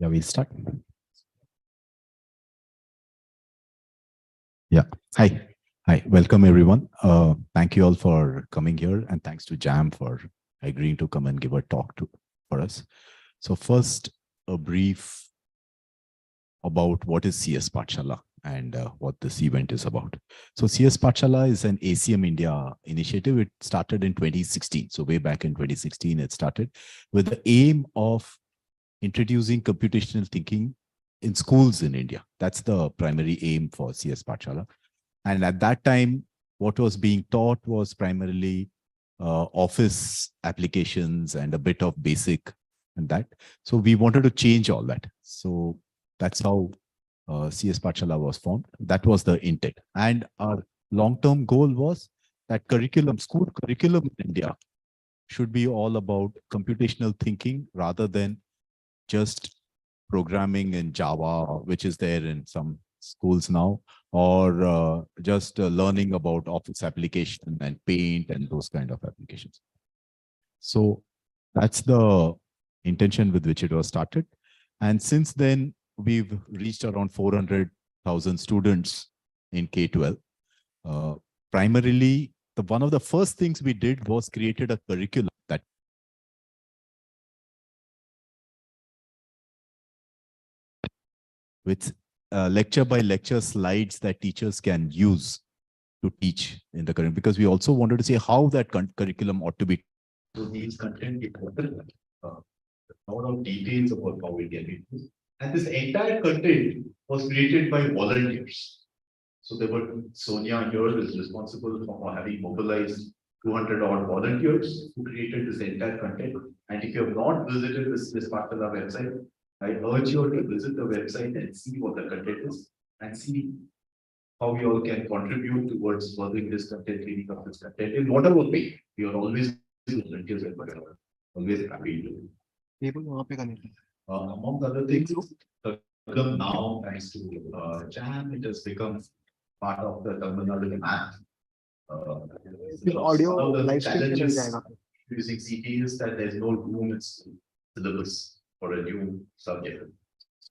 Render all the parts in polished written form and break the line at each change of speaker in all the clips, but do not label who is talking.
Yeah, we'll start. Yeah. Hi. Hi. Welcome, everyone. Thank you all for coming here, and thanks to Jam for agreeing to come and give a talk for us. So first, a brief about what is CS Pathshala and what this event is about. So CS Pathshala is an ACM India initiative. It started in 2016. So way back in 2016, it started with the aim of introducing computational thinking in schools in India. That's the primary aim for CS Pathshala. And at that time, what was being taught was primarily office applications and a bit of basic and that. So we wanted to change all that. So that's how CS Pathshala was formed. That was the intent. And our long-term goal was that school curriculum in India should be all about computational thinking rather than just programming in Java, which is there in some schools now, or just learning about office application and paint and those kind of applications. So that's the intention with which it was started. And since then, we've reached around 400,000 students in K-12. Primarily, one of the first things we did was created a curriculum that with lecture by lecture slides that teachers can use to teach in the curriculum, because we also wanted to say how that curriculum ought to be. So these content a lot of details about how we get it. And this entire content was created by volunteers. So there were Sonia here is responsible for having mobilized 200 odd volunteers who created this entire content. And if you have not visited this part of the website, I urge you to visit the website and see what the content is and see how we all can contribute towards furthering this content, cleaning up this content in whatever way. We are always volunteers and always happy to. Among other things, now, thanks to Jam, it has become part of the terminology math. Audio live challenges using CP is that there's no room in syllabus for a new subject.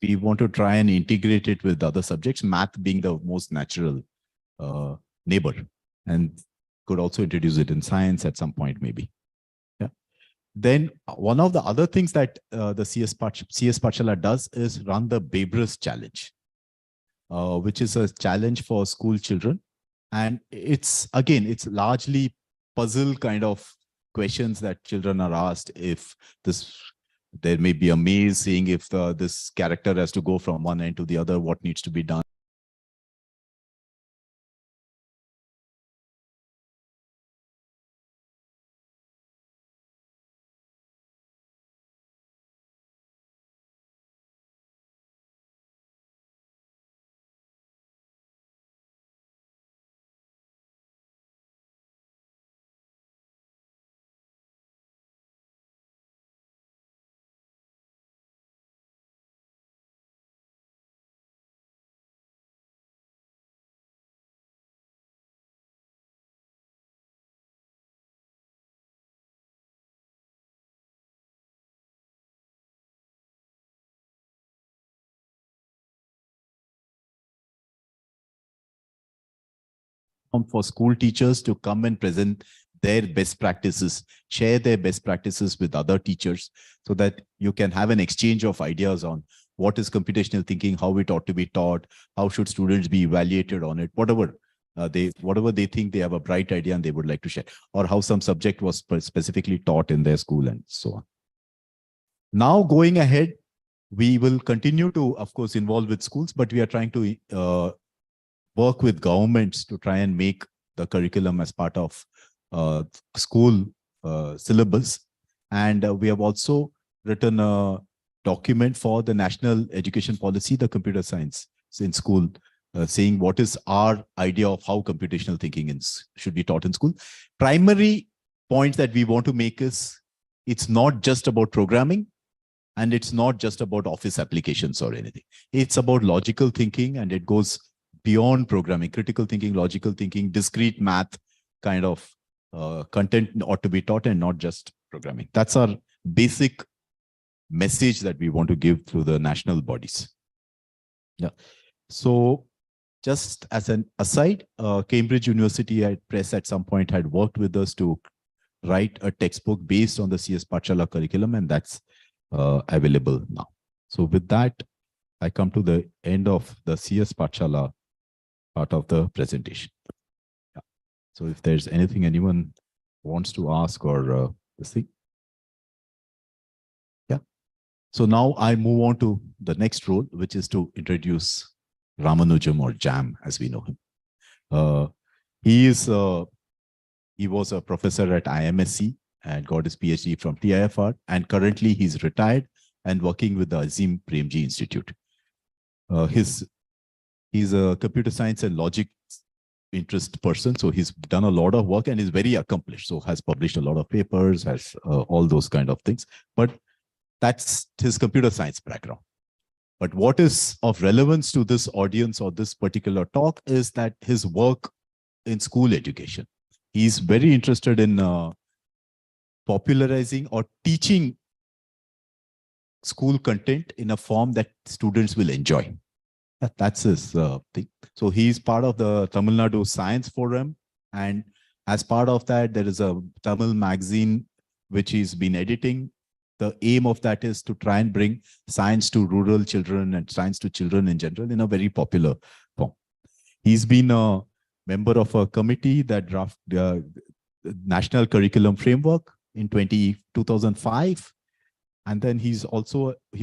We want to try and integrate it with other subjects, math being the most natural neighbor, and could also introduce it in science at some point, maybe. Yeah. Then one of the other things that the CS Pathshala does is run the Babris Challenge, which is a challenge for school children. And it's largely puzzle kind of questions that children are asked. If there may be a maze, saying if this character has to go from one end to the other, what needs to be done. For school teachers to come and present their best practices, share their best practices with other teachers, so that you can have an exchange of ideas on what is computational thinking, how it ought to be taught, how should students be evaluated on it, whatever they think they have a bright idea and they would like to share, or how some subject was specifically taught in their school and so on. Now going ahead, we will continue to, of course, involve with schools, but we are trying to work with governments to try and make the curriculum as part of school syllabus. And we have also written a document for the National Education Policy, the computer science in school, saying what is our idea of how computational thinking should be taught in school. Primary point that we want to make is it's not just about programming, and it's not just about office applications or anything. It's about logical thinking, and it goes beyond programming, critical thinking, logical thinking, discrete math kind of content ought to be taught and not just programming. That's our basic message that we want to give through the national bodies. Yeah. So just as an aside, Cambridge University Press at some point had worked with us to write a textbook based on the CS Pathshala curriculum, and that's available now. So with that, I come to the end of the CS Pathshala part of the presentation. Yeah. So if there's anything anyone wants to ask or this thing. Yeah. So now I move on to the next role, which is to introduce Ramanujam, or Jam as we know him. He was a professor at IMSC and got his PhD from TIFR, and currently he's retired and working with the Azim Premji Institute. He's a computer science and logic interest person, so he's done a lot of work and is very accomplished, so has published a lot of papers, has all those kind of things, but that's his computer science background. But what is of relevance to this audience or this particular talk is that his work in school education. He's very interested in popularizing or teaching school content in a form that students will enjoy. That's his thing. So he's part of the Tamil Nadu Science Forum, and as part of that, there is a Tamil magazine which he's been editing. The aim of that is to try and bring science to rural children and science to children in general in a very popular form. He's been a member of a committee that drafted the National Curriculum Framework in 2005. And then he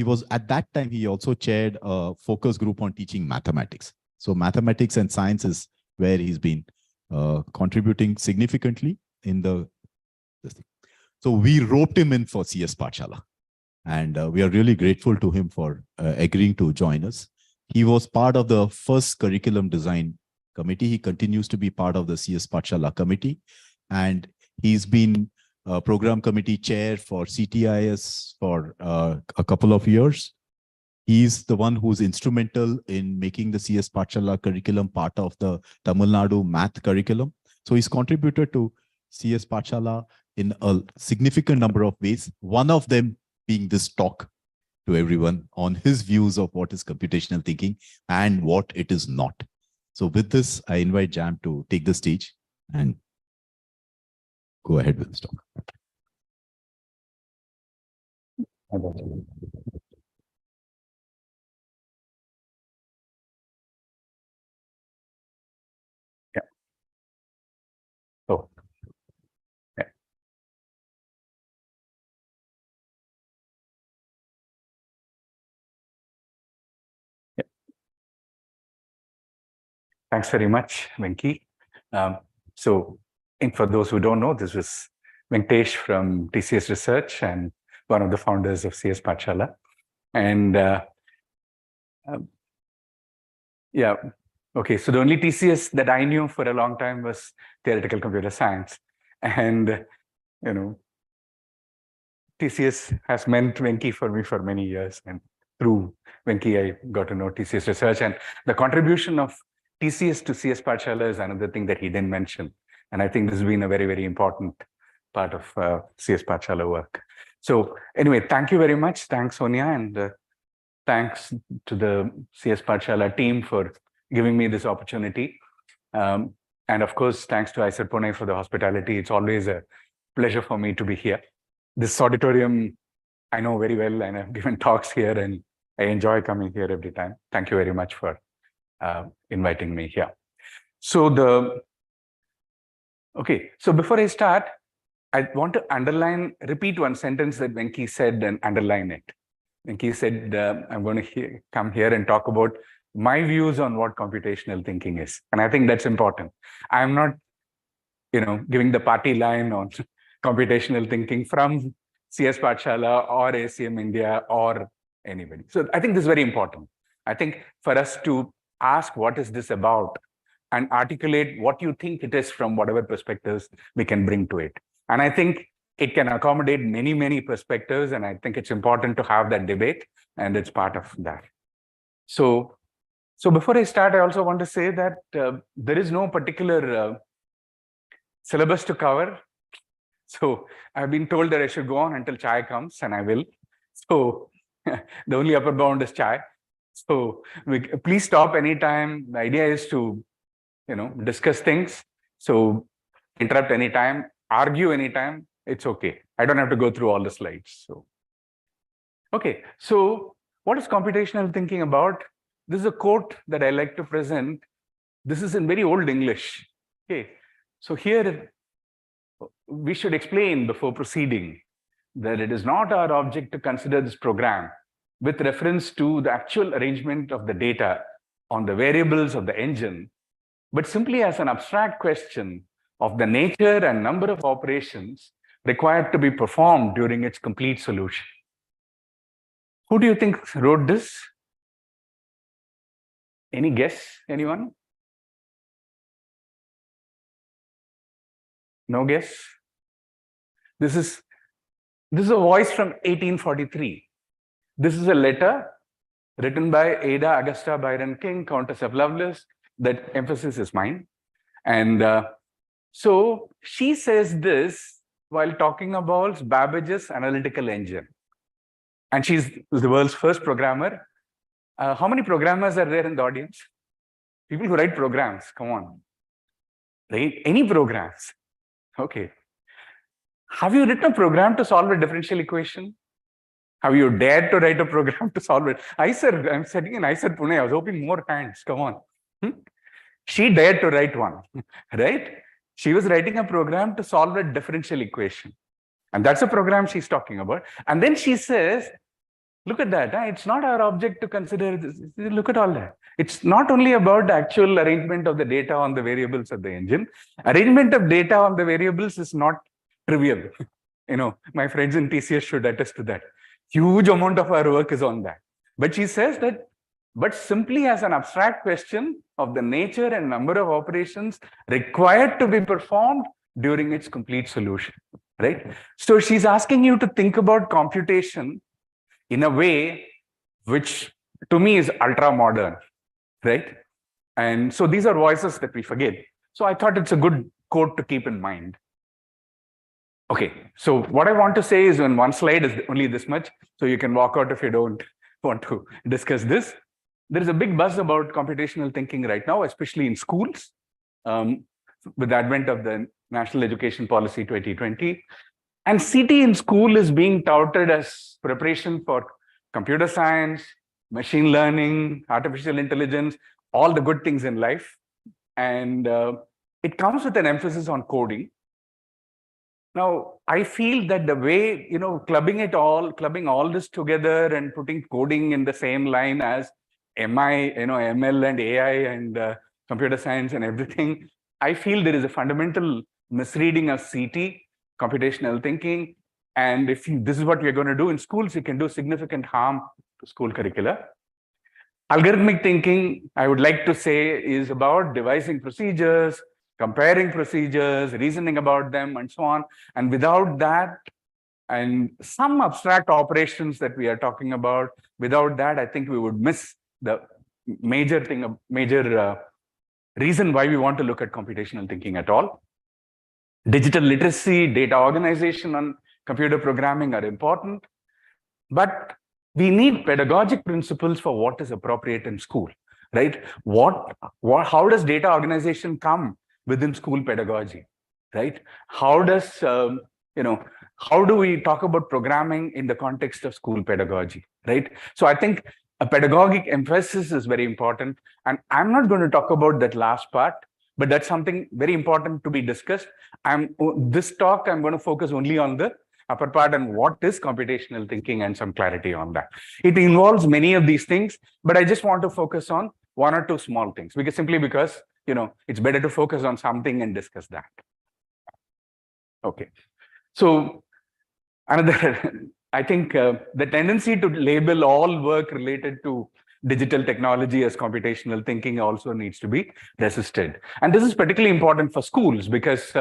was at that time, he also chaired a focus group on teaching mathematics. So mathematics and science is where he's been contributing significantly in this thing. So we roped him in for CS Pathshala, and we are really grateful to him for agreeing to join us. He was part of the first curriculum design committee. He continues to be part of the CS Pathshala committee, and he's been program committee chair for CTIS for a couple of years. He's the one who's instrumental in making the CS Pathshala curriculum part of the Tamil Nadu math curriculum. So he's contributed to CS Pathshala in a significant number of ways, one of them being this talk to everyone on his views of what is computational thinking and what it is not. So with this, I invite Jam to take the stage and go ahead with this talk.
Yeah. Oh. Yeah. Yeah. Thanks very much, Venki. And for those who don't know, this was Venkatesh from TCS Research and one of the founders of CS Pathshala. And yeah, okay, so the only TCS that I knew for a long time was theoretical computer science. And, you know, TCS has meant Venki for me for many years. And through Venki, I got to know TCS Research. And the contribution of TCS to CS Pathshala is another thing that he didn't mention. And I think this has been a very, very important part of CS Pathshala work. So anyway, thank you very much. Thanks, Sonia. And thanks to the CS Pathshala team for giving me this opportunity. And of course, thanks to ISET Pune for the hospitality. It's always a pleasure for me to be here. This auditorium, I know very well, and I've given talks here, and I enjoy coming here every time. Thank you very much for inviting me here. So so before I start, I want to repeat one sentence that Venki said and underline it. Venki said, I'm going to come here and talk about my views on what computational thinking is. And I think that's important. I'm not, giving the party line on computational thinking from CS Pathshala or ACM India or anybody. So I think this is very important. I think for us to ask what is this about and articulate what you think it is from whatever perspectives we can bring to it. And I think it can accommodate many, many perspectives. And I think it's important to have that debate, and it's part of that. So before I start, I also want to say that there is no particular syllabus to cover. So I've been told that I should go on until chai comes, and I will. So the only upper bound is chai. So please stop anytime. The idea is to, discuss things. So interrupt anytime, argue anytime. It's okay. I don't have to go through all the slides. So, okay. So what is computational thinking about? This is a quote that I like to present. This is in very old English. Okay. So here we should explain before proceeding that it is not our object to consider this program with reference to the actual arrangement of the data on the variables of the engine, but simply as an abstract question of the nature and number of operations required to be performed during its complete solution. Who do you think wrote this? Any guess? Anyone? No guess? This is a voice from 1843. This is a letter written by Ada Augusta Byron King, Countess of Lovelace. That emphasis is mine. And so she says this while talking about Babbage's analytical engine. And she's the world's first programmer. How many programmers are there in the audience? People who write programs, come on. Right? Any programs. Okay. Have you written a program to solve a differential equation? Have you dared to write a program to solve it? I'm sitting in ICER Pune. I was hoping more hands. Come on. She dared to write one, right? She was writing a program to solve a differential equation. And that's a program she's talking about. And then she says, look at that. It's not our object to consider this. Look at all that. It's not only about the actual arrangement of the data on the variables of the engine. Arrangement of data on the variables is not trivial. My friends in TCS should attest to that. Huge amount of our work is on that. But she says that, but simply as an abstract question of the nature and number of operations required to be performed during its complete solution, right? So she's asking you to think about computation in a way which to me is ultra modern, right? And so these are voices that we forget. So I thought it's a good quote to keep in mind. Okay, so what I want to say is in one slide is only this much, so you can walk out if you don't want to discuss this. There is a big buzz about computational thinking right now, especially in schools, with the advent of the National Education Policy 2020. And CT in school is being touted as preparation for computer science, machine learning, artificial intelligence, all the good things in life. And it comes with an emphasis on coding. Now, I feel that the way, clubbing all this together and putting coding in the same line as ML and AI and computer science and everything, I feel there is a fundamental misreading of CT, computational thinking. And if this is what we're going to do in schools, it can do significant harm to school curricula. Algorithmic thinking, I would like to say, is about devising procedures, comparing procedures, reasoning about them, and so on. And without that, and some abstract operations that we are talking about, without that, I think we would miss the major reason why we want to look at computational thinking at all. Digital literacy, data organization, and computer programming are important, but we need pedagogic principles for what is appropriate in school, right? How does data organization come within school pedagogy, right? How does, how do we talk about programming in the context of school pedagogy, right? So I think a pedagogic emphasis is very important. And I'm not going to talk about that last part, but that's something very important to be discussed. This talk, I'm going to focus only on the upper part and what is computational thinking and some clarity on that. It involves many of these things, but I just want to focus on one or two small things because it's better to focus on something and discuss that. Okay. So another, I think the tendency to label all work related to digital technology as computational thinking also needs to be resisted. And this is particularly important for schools because,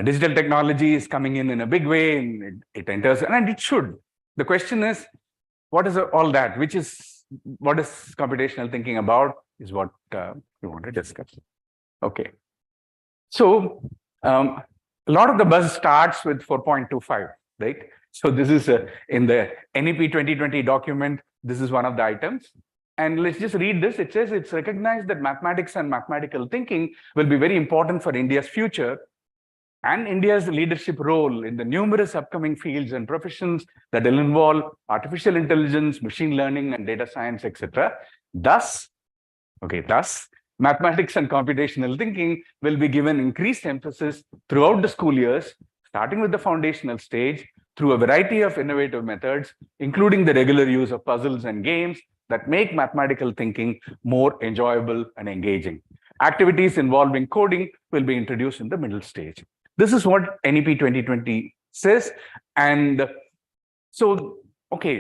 digital technology is coming in a big way and it enters, and it should. The question is, what is all that? What is computational thinking about is what we want to discuss. Okay. So a lot of the buzz starts with 4.25, right? So this is in the NEP 2020 document. This is one of the items. And let's just read this. It says it's recognized that mathematics and mathematical thinking will be very important for India's future and India's leadership role in the numerous upcoming fields and professions that will involve artificial intelligence, machine learning, and data science, etc. Thus, mathematics and computational thinking will be given increased emphasis throughout the school years, starting with the foundational stage, through a variety of innovative methods, including the regular use of puzzles and games that make mathematical thinking more enjoyable and engaging. Activities involving coding will be introduced in the middle stage. This is what NEP 2020 says. And so,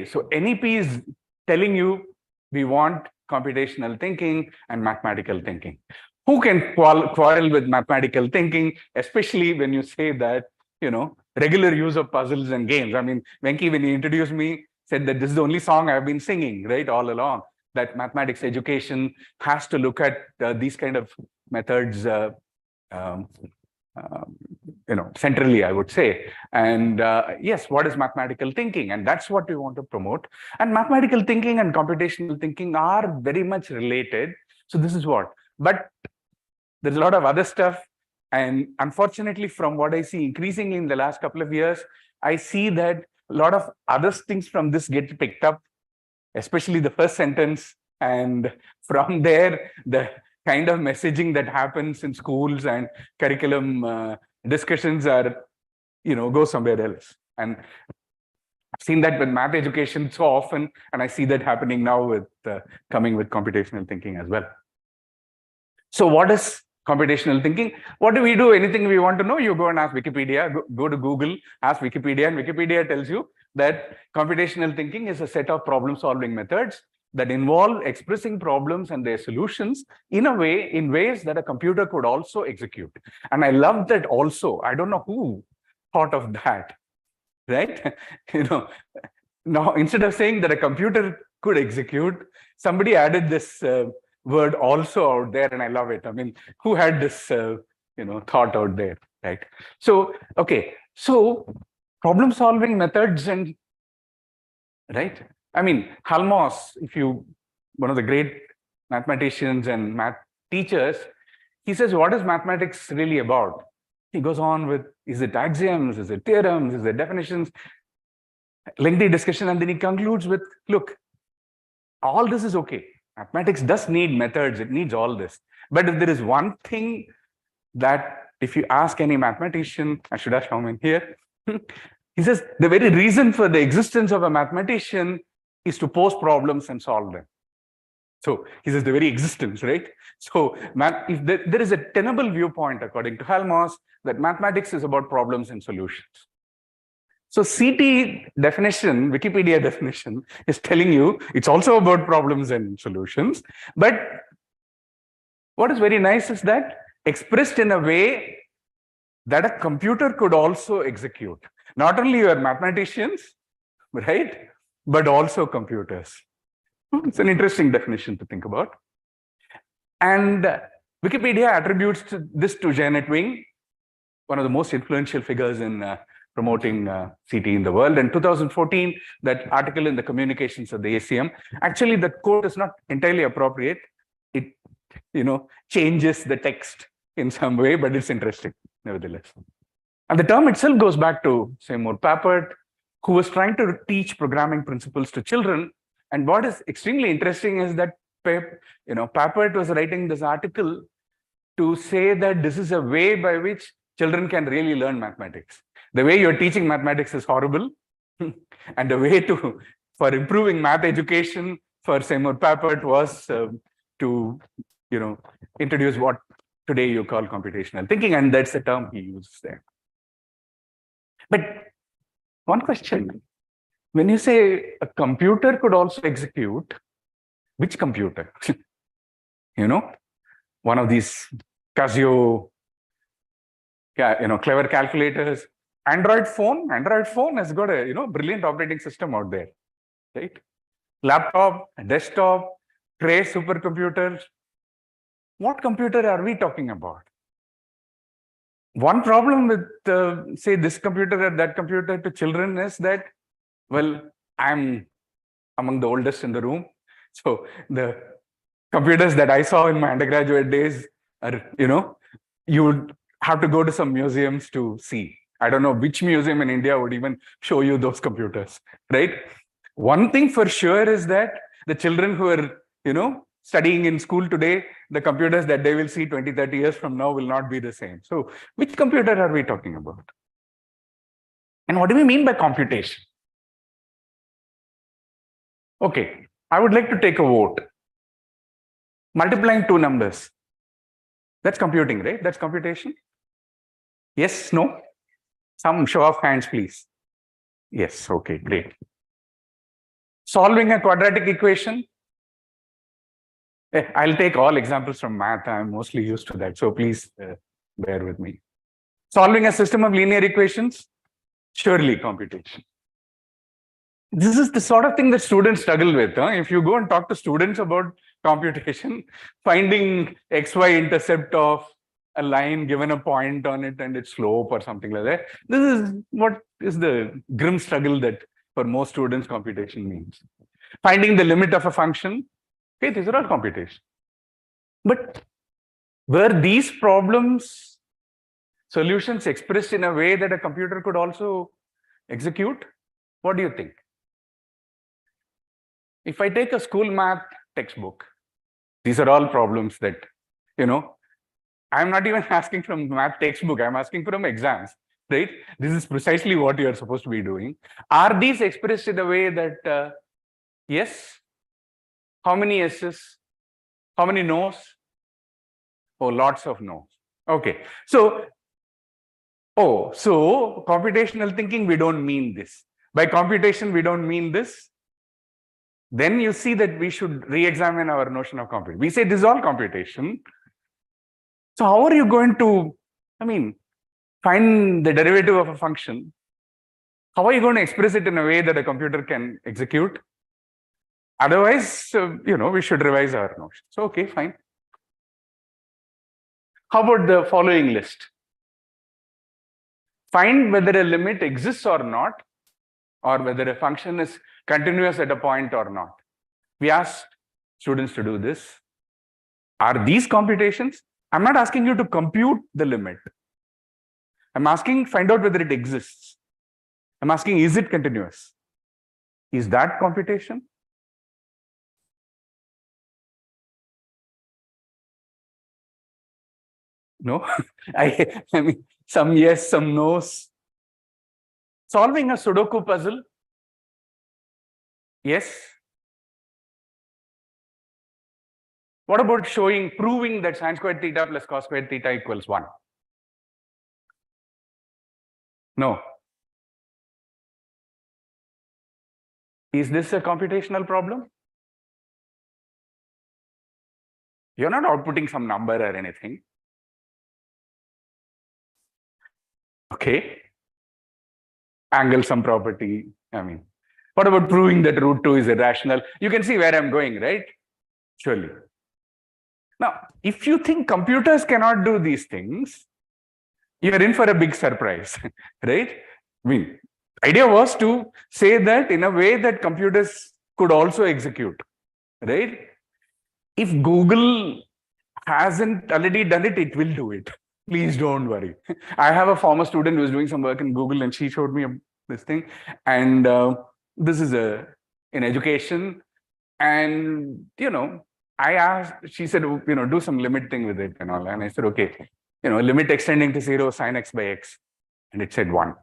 so NEP is telling you we want computational thinking and mathematical thinking. Who can quarrel with mathematical thinking, especially when you say that, regular use of puzzles and games? I mean, Venki, when he introduced me, said that this is the only song I've been singing, right, all along, that mathematics education has to look at these kind of methods centrally, I would say. And yes, what is mathematical thinking? And that's what we want to promote. And mathematical thinking and computational thinking are very much related. So this is what. But there's a lot of other stuff. And unfortunately, from what I see increasingly in the last couple of years, I see that a lot of other things from this get picked up, especially the first sentence. And from there, the kind of messaging that happens in schools and curriculum discussions are, go somewhere else. And I've seen that with math education so often, and I see that happening now with coming with computational thinking as well. So what is computational thinking? What do we do? Anything we want to know, you go and ask Wikipedia, go to Google, ask Wikipedia, and Wikipedia tells you that computational thinking is a set of problem-solving methods that involve expressing problems and their solutions in ways that a computer could also execute. And I love that also. I don't know who thought of that, right? Now instead of saying that a computer could execute, somebody added this word also out there, and I love it. I mean, who had this thought out there, right? So so problem-solving methods and right. I mean, Halmos, one of the great mathematicians and math teachers, he says, what is mathematics really about? He goes on with, is it axioms? Is it theorems? Is it definitions? Lengthy discussion. And then he concludes with, look, all this is okay. Mathematics does need methods. It needs all this. But if there is one thing that if you ask any mathematician, I should have shown him here, he says, the very reason for the existence of a mathematician is to pose problems and solve them. So he says the very existence, right? So if there is a tenable viewpoint, according to Halmos, that mathematics is about problems and solutions. So CT definition, Wikipedia definition, is telling you it's also about problems and solutions. But what is very nice is that expressed in a way that a computer could also execute. Not only your mathematicians, right? But also computers. It's an interesting definition to think about. And Wikipedia attributes this to Janet Wing, one of the most influential figures in promoting CT in the world. In 2014, that article in the communications of the ACM, actually the quote is not entirely appropriate. It changes the text in some way, but it's interesting nevertheless. And the term itself goes back to Seymour Papert, who was trying to teach programming principles to children. And what is extremely interesting is that Papert was writing this article to say that this is a way by which children can really learn mathematics. The way you're teaching mathematics is horrible. And the way for improving math education for Seymour Papert was to introduce what today you call computational thinking. And that's the term he uses there. But one question, when you say a computer could also execute, which computer? One of these Casio, clever calculators. Android phone has got a brilliant operating system out there, right? Laptop, desktop, Cray supercomputers. What computer are we talking about? One problem with, say, this computer or that computer to children is that, well, I'm among the oldest in the room. So the computers that I saw in my undergraduate days are, you would have to go to some museums to see. I don't know which museum in India would even show you those computers, right? One thing for sure is that the children who are, studying in school today, the computers that they will see 20, 30 years from now will not be the same. So which computer are we talking about? And what do we mean by computation? Okay, I would like to take a vote. Multiplying two numbers. That's computing, right? That's computation. Yes, no? Some show of hands, please. Yes, okay, great. Solving a quadratic equation. I'll take all examples from math. I'm mostly used to that. So please bear with me. Solving a system of linear equations. Surely computation. This is the sort of thing that students struggle with. If you go and talk to students about computation, finding xy intercept of a line given a point on it and its slope or something like that, this is what is the grim struggle that for most students computation means. Finding the limit of a function, okay, these are all computation. But were these problems solutions expressed in a way that a computer could also execute? What do you think? If I take a school math textbook, these are all problems that, I'm not even asking from math textbook, I'm asking from exams, right? This is precisely what you're supposed to be doing. Are these expressed in a way that, yes? How many yeses? How many no's? Oh, lots of no's. Okay, so computational thinking, we don't mean this. By computation, we don't mean this. Then you see that we should re-examine our notion of computation. We say this is all computation. So how are you going to, find the derivative of a function? How are you going to express it in a way that a computer can execute? Otherwise, we should revise our notion. So, okay, fine. How about the following list? Find whether a limit exists or not, or whether a function is continuous at a point or not. We asked students to do this. Are these computations? I'm not asking you to compute the limit. I'm asking, find out whether it exists. I'm asking, is it continuous? Is that computation? No? I mean, some yes, some no's. Solving a Sudoku puzzle. Yes. What about proving that sin squared theta plus cos squared theta equals 1? No. Is this a computational problem? You're not outputting some number or anything. Okay. Angle sum property. What about proving that root 2 is irrational? You can see where I'm going, right? Surely. Now, if you think computers cannot do these things, you're in for a big surprise, right? Idea was to say that in a way that computers could also execute, right? If Google hasn't already done it, it will do it. Please don't worry. I have a former student who was doing some work in Google and she showed me this thing. And this is in education. And, I asked, she said, do some limit thing with it and all. And I said, okay, limit extending to 0 sin x by x. And it said 1.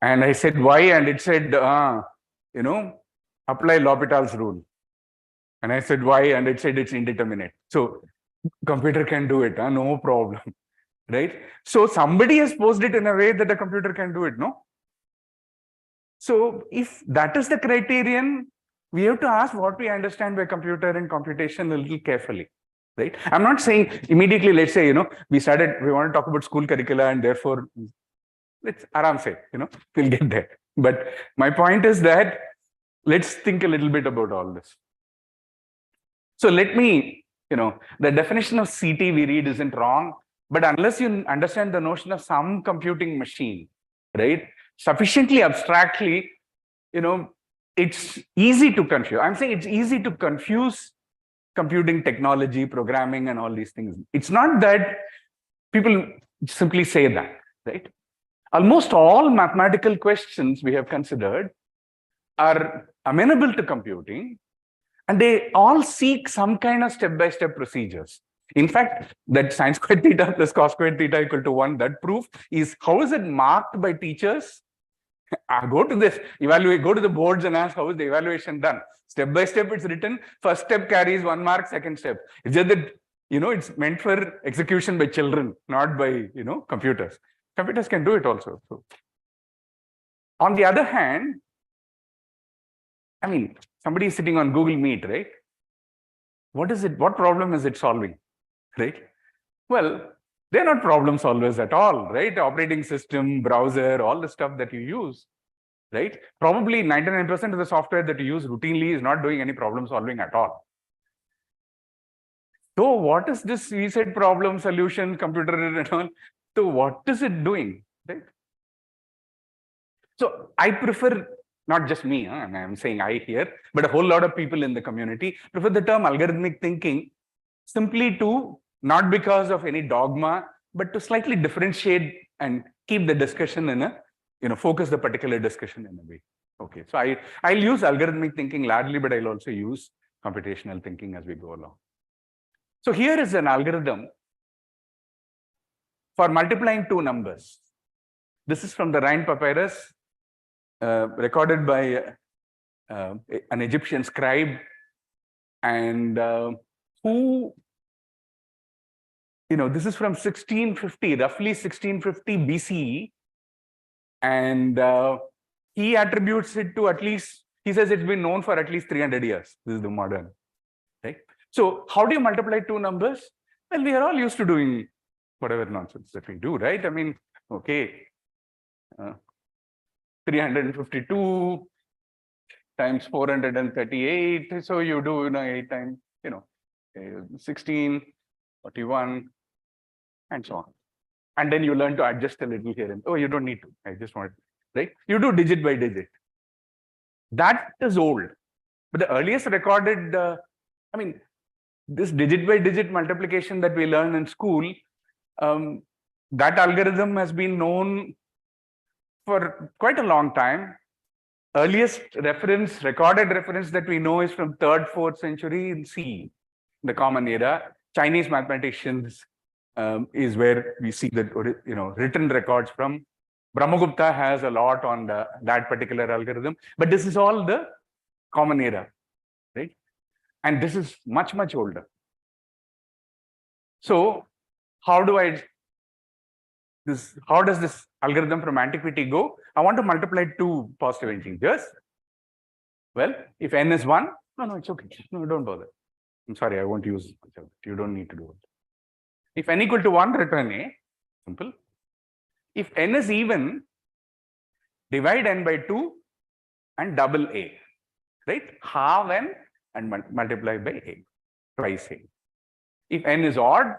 And I said, why? And it said, apply L'Hopital's rule. And I said, why? And it said it's indeterminate. So computer can do it, no problem, right? So somebody has posed it in a way that a computer can do it, no? So if that is the criterion, we have to ask what we understand by computer and computation a little carefully, right? I'm not saying immediately, let's say, we want to talk about school curricula and therefore let's aram say, we'll get there. But my point is that let's think a little bit about all this. So let me, the definition of CT we read isn't wrong, But unless you understand the notion of some computing machine, right, sufficiently abstractly, it's easy to confuse. I'm saying it's easy to confuse computing technology, programming, and all these things. It's not that people simply say that, right? Almost all mathematical questions we have considered are amenable to computing, and they all seek some kind of step-by-step procedures. In fact, that sine squared theta plus cos squared theta equal to 1, that proof is how is it marked by teachers? Go to this, evaluate, go to the boards and ask how is the evaluation done. Step by step, it's written. First step carries 1 mark, second step. It's just that, it's meant for execution by children, not by, computers. Computers can do it also. So, on the other hand, I mean, somebody is sitting on Google Meet, right? What is it? What problem is it solving, right? Well, they're not problem solvers at all, right? Operating system, browser, all the stuff that you use, right? Probably 99% of the software that you use routinely is not doing any problem solving at all. So what is this? We said problem solution, computer and all. So what is it doing, right? So I prefer, not just me, I'm saying I here, but a whole lot of people in the community prefer the term algorithmic thinking simply to, not because of any dogma, but to slightly differentiate and keep the discussion in a, focus the particular discussion in a way. Okay, so I'll use algorithmic thinking largely, but I'll also use computational thinking as we go along. So here is an algorithm for multiplying two numbers. This is from the Rhind Papyrus, recorded by an Egyptian scribe, and who, this is from 1650, roughly 1650 BCE, and he attributes it to at least, he says it's been known for at least 300 years. This is the modern, right? So how do you multiply two numbers? Well, we are all used to doing whatever nonsense that we do, right? I mean, okay, 352 times 438. So you do, 8 times, 16, 41, and so on. And then you learn to adjust a little here. And you don't need to. I just want, right? You do digit by digit. That is old. But the earliest recorded, this digit by digit multiplication that we learn in school, that algorithm has been known for quite a long time. Earliest recorded reference that we know is from 3rd, 4th century in CE, the Common Era. Chinese mathematicians is where we see the written records from. Brahmagupta has a lot on that particular algorithm, but this is all the Common Era, right? And this is much, much older. So how does this algorithm from antiquity go? I want to multiply two positive integers. Well, if n is 1, no, it's okay. No, don't bother. I'm sorry, I won't use it. You don't need to do it. If n equal to 1, return a. Simple. If n is even, divide n by 2 and double a. Right? Halve n and multiply by a. Twice a. If n is odd,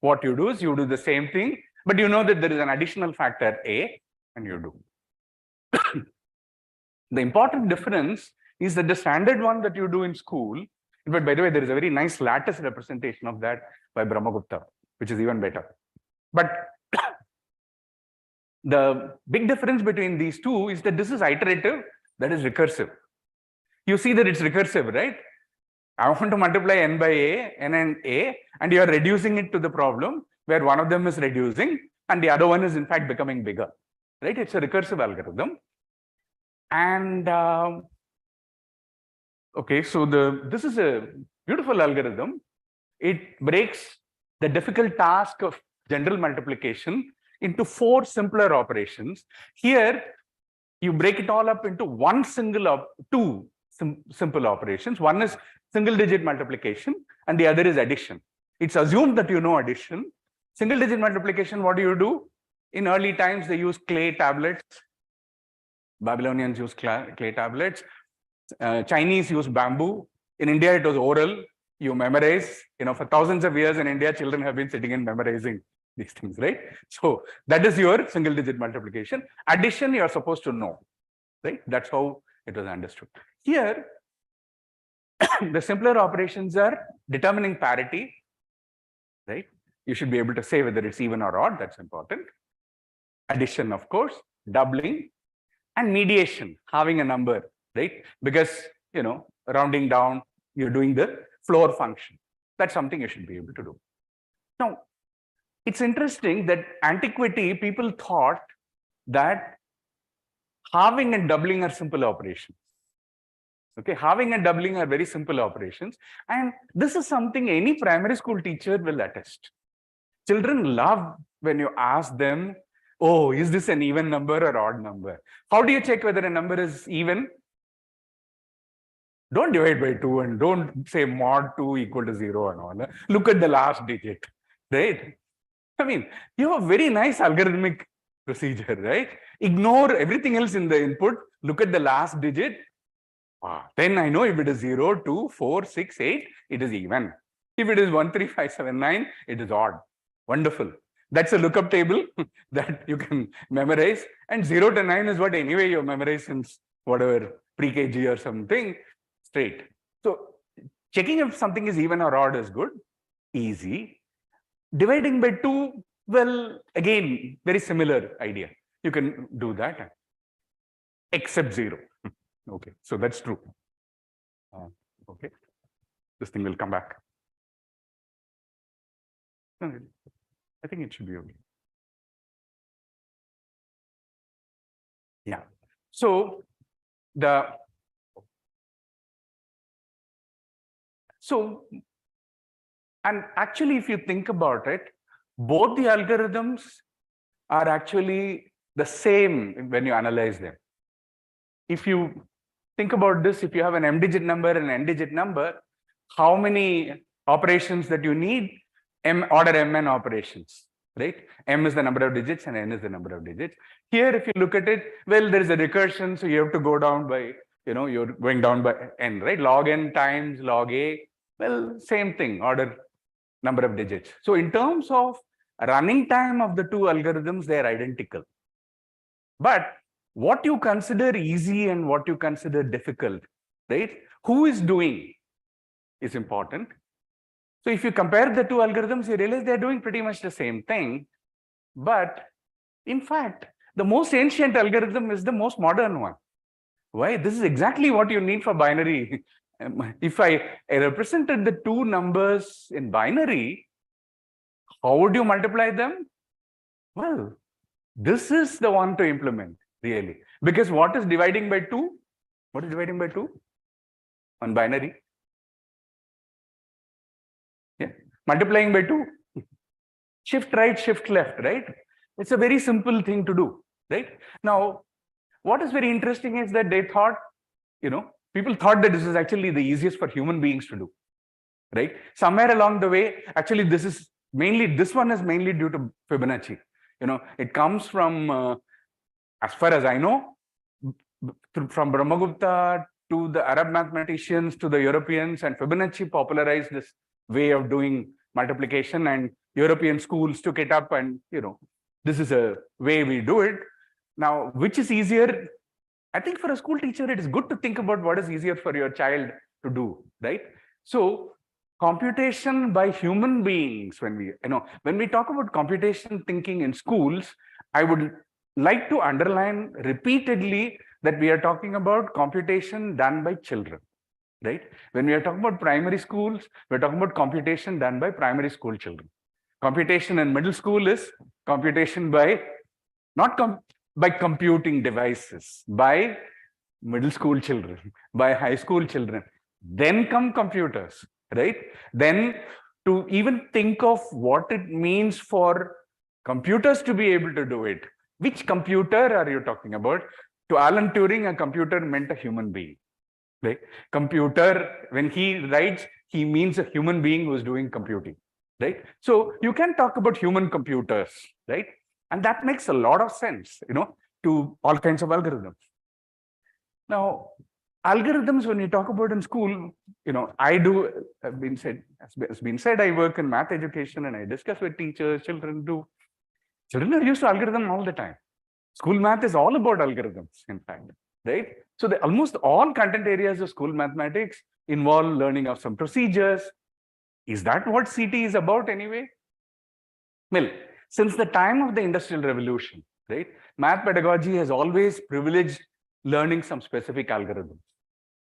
what you do is you do the same thing, but you know that there is an additional factor a, and you do. The important difference is that the standard one that you do in school, but by the way, there is a very nice lattice representation of that by Brahmagupta, which is even better. But the big difference between these two is that this is iterative, that is recursive. You see that it's recursive, right? I want to multiply n by a, n and a, and you are reducing it to the problem where one of them is reducing and the other one is in fact becoming bigger, right? It's a recursive algorithm. And okay, so this is a beautiful algorithm. It breaks the difficult task of general multiplication into 4 simpler operations. Here, you break it all up into two simple operations. One is single digit multiplication and the other is addition. It's assumed that you know addition. Single digit multiplication, what do? In early times, they use clay tablets. Babylonians use clay tablets. Chinese use bamboo. In India, it was oral. You memorize. For thousands of years in India, children have been sitting and memorizing these things, right? So that is your single digit multiplication. Addition, you're supposed to know, right? That's how it was understood. Here, the simpler operations are determining parity, right? You should be able to say whether it's even or odd. That's important. Addition, of course, doubling, and mediation, having a number, right? Because, rounding down, you're doing the floor function. That's something you should be able to do. Now, it's interesting that antiquity, people thought that halving and doubling are simple operations. Okay, halving and doubling are very simple operations. And this is something any primary school teacher will attest. Children love when you ask them, oh, is this an even number or odd number? How do you check whether a number is even? Don't divide by 2 and don't say mod 2 equal to 0 and all. Look at the last digit, right? I mean, you have a very nice algorithmic procedure, right? Ignore everything else in the input. Look at the last digit. Then I know if it is 0, 2, 4, 6, 8, it is even. If it is 1, 3, 5, 7, 9, it is odd. Wonderful. That's a lookup table that you can memorize. And 0 to 9 is what anyway you memorize since whatever pre-KG or something straight. So checking if something is even or odd is good, easy. Dividing by 2, well, again, very similar idea. You can do that, except 0. Okay, so that's true. Okay, this thing will come back. I think it should be okay. Yeah. So and actually, if you think about it, both the algorithms are actually the same when you analyze them. If you think about this, if you have an m-digit number and an n-digit number, how many operations that you need? Order mn operations, right? M is the number of digits and n is the number of digits. Here, if you look at it, well, there is a recursion, so you have to go down by, you're going down by n, right? Log n times log a, well, same thing, order number of digits. So in terms of running time of the two algorithms, they are identical. But what you consider easy and what you consider difficult, right? Who is doing is important. So if you compare the two algorithms, you realize they're doing pretty much the same thing. But in fact, the most ancient algorithm is the most modern one. Why? This is exactly what you need for binary. If I represented the two numbers in binary, how would you multiply them? Well, this is the one to implement, really. Because what is dividing by 2? What is dividing by 2 on binary? Yeah, multiplying by 2. Shift right, shift left, right? It's a very simple thing to do, right? Now, what is very interesting is that they thought, people thought that this is actually the easiest for human beings to do, right? Somewhere along the way, actually, this one is mainly due to Fibonacci. It comes from, as far as I know, from Brahmagupta to the Arab mathematicians to the Europeans, and Fibonacci popularized this way of doing multiplication, and European schools took it up, and this is a way we do it. Now, which is easier? I think for a school teacher, it is good to think about what is easier for your child to do, right? So computation by human beings, when we talk about computation thinking in schools, I would like to underline repeatedly that we are talking about computation done by children, right? When we are talking about primary schools, we're talking about computation done by primary school children. Computation in middle school is computation by, by computing devices, by middle school children, by high school children. Then come computers, right? Then to even think of what it means for computers to be able to do it. Which computer are you talking about? To Alan Turing, a computer meant a human being. Right? Computer, when he writes, he means a human being who is doing computing. Right? So you can talk about human computers, right? And that makes a lot of sense, to all kinds of algorithms. Now, algorithms, when you talk about in school, has been said, I work in math education and I discuss with teachers, children are used to algorithm all the time. School math is all about algorithms, in fact, right? So almost all content areas of school mathematics involve learning of some procedures. Is that what CT is about anyway? Well, since the time of the Industrial Revolution, right, math pedagogy has always privileged learning some specific algorithms,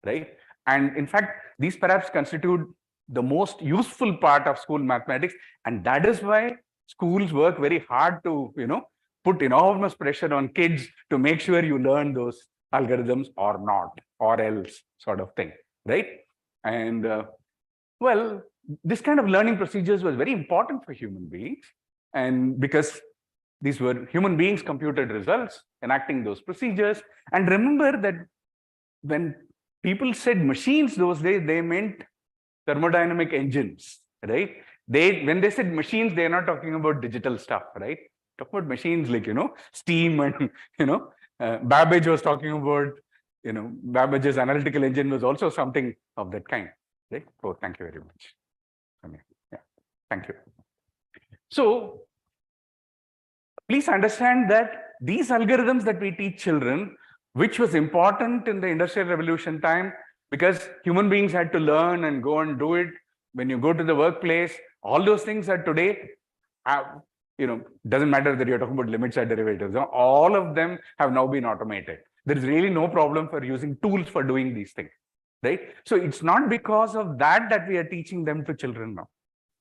right? And in fact, these perhaps constitute the most useful part of school mathematics. And that is why schools work very hard to, put enormous pressure on kids to make sure you learn those algorithms or not, or else sort of thing, right? And well, this kind of learning procedures was very important for human beings. And because these were human beings computed results, enacting those procedures. And remember that when people said machines those days, they meant thermodynamic engines, right? When they said machines, they're not talking about digital stuff, right? Talk about machines like, steam and, Babbage was talking about, Babbage's analytical engine was also something of that kind, right? Oh, thank you very much. Yeah, thank you. So please understand that these algorithms that we teach children, which was important in the Industrial Revolution time, because human beings had to learn and go and do it. When you go to the workplace, all those things are today, doesn't matter that you're talking about limits or derivatives. All of them have now been automated. There is really no problem for using tools for doing these things, right? So it's not because of that we are teaching them to children now.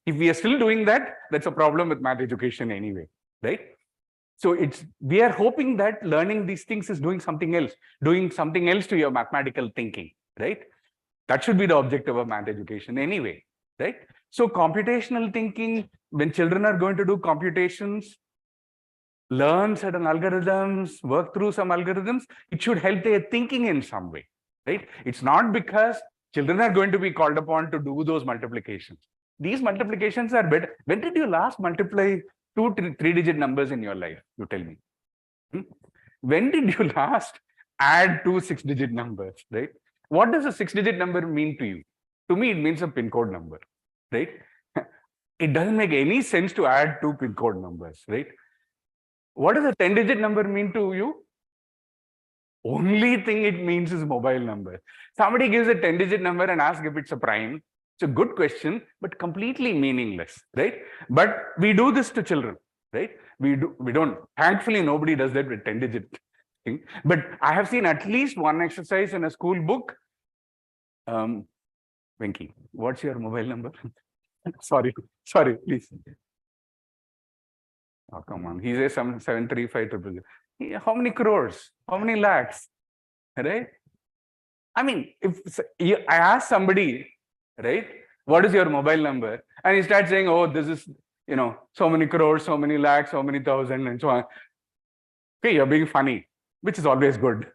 If we are still doing that, that's a problem with math education anyway, right? So we are hoping that learning these things is doing something else to your mathematical thinking, right? That should be the objective of math education anyway, right? So computational thinking, when children are going to do computations, learn certain algorithms, work through some algorithms, it should help their thinking in some way, right? It's not because children are going to be called upon to do those multiplications. These multiplications are better. When did you last multiply 2 3-digit numbers in your life? You tell me. When did you last add 2 6-digit numbers, right? What does a 6-digit number mean to you? To me, it means a pin code number, right? It doesn't make any sense to add 2 pin code numbers, right? What does a 10-digit number mean to you? Only thing it means is mobile number. Somebody gives a 10-digit number and asks if it's a prime. It's a good question, but completely meaningless, right? But we do this to children, right? We don't. Thankfully, nobody does that with 10-digit thing. But I have seen at least one exercise in a school book. Venki, what's your mobile number? Sorry, please. Oh, come on. He says some 735 How many crores? How many lakhs? Right? I mean, if I ask somebody, right, what is your mobile number? And he starts saying, oh, this is, so many crores, so many lakhs, so many thousand, and so on. Okay, you're being funny, which is always good.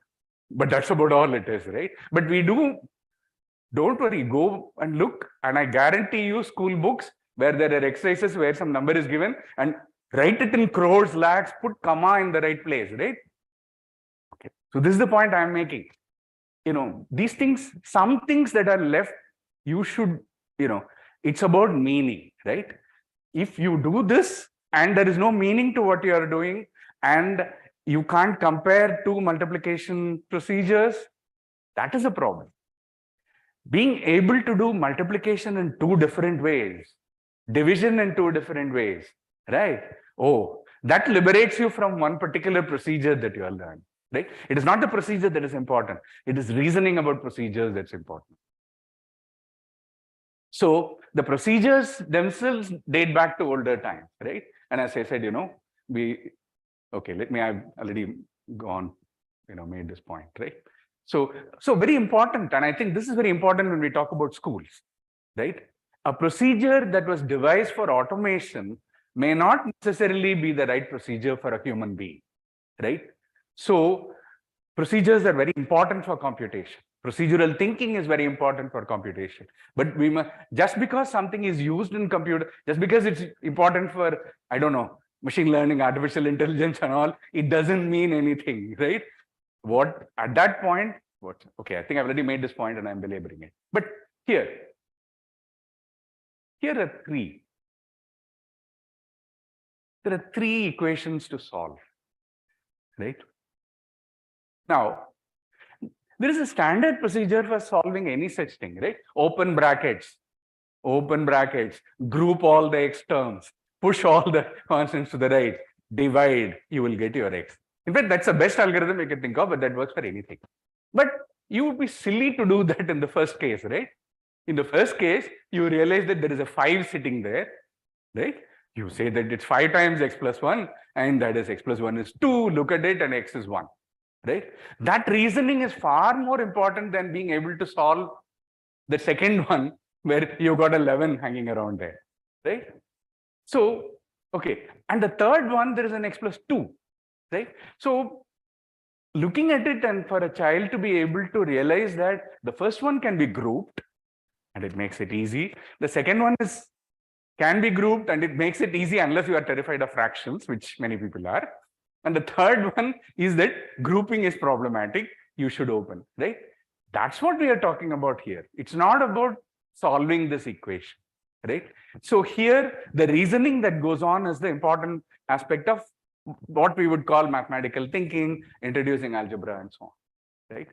But that's about all it is, right? But don't worry, go and look. And I guarantee you school books where there are exercises where some number is given and write it in crores, lakhs, put comma in the right place, right? Okay. So this is the point I'm making. These things, some things that are left, you should, it's about meaning, right? If you do this and there is no meaning to what you are doing and you can't compare 2 multiplication procedures, that is a problem. Being able to do multiplication in 2 different ways, division in 2 different ways, right? Oh, that liberates you from one particular procedure that you are learning, right? It is not the procedure that is important. It is reasoning about procedures that's important. So the procedures themselves date back to older times, right? And as I said, let me have already gone, made this point, right? So very important. And I think this is very important when we talk about schools, right? A procedure that was devised for automation may not necessarily be the right procedure for a human being, right? So procedures are very important for computation. Procedural thinking is very important for computation. But we must, just because something is used in computer, just because it's important for, I don't know, machine learning, artificial intelligence and all, it doesn't mean anything, right? At that point, what? Okay, I think I've already made this point and I'm belaboring it. But here are three. There are three equations to solve, right? Now, there is a standard procedure for solving any such thing, right? Open brackets, group all the x terms, push all the constants to the right, divide, you will get your x. In fact, that's the best algorithm you can think of, but that works for anything. But you would be silly to do that in the first case, right? In the first case, you realize that there is a 5 sitting there, right? You say that it's 5 times x plus 1, and that is x plus 1 is 2. Look at it, and x is 1, right? That reasoning is far more important than being able to solve the second one where you got 11 hanging around there, right? So, okay. And the third one, there is an x plus 2, right? So, looking at it, and for a child to be able to realize that the first one can be grouped, and it makes it easy. The second one can be grouped, and it makes it easy unless you are terrified of fractions, which many people are. And the third one is that grouping is problematic. You should open, right? That's what we are talking about here. It's not about solving this equation, right? So here, the reasoning that goes on is the important aspect of what we would call mathematical thinking, introducing algebra, and so on, right?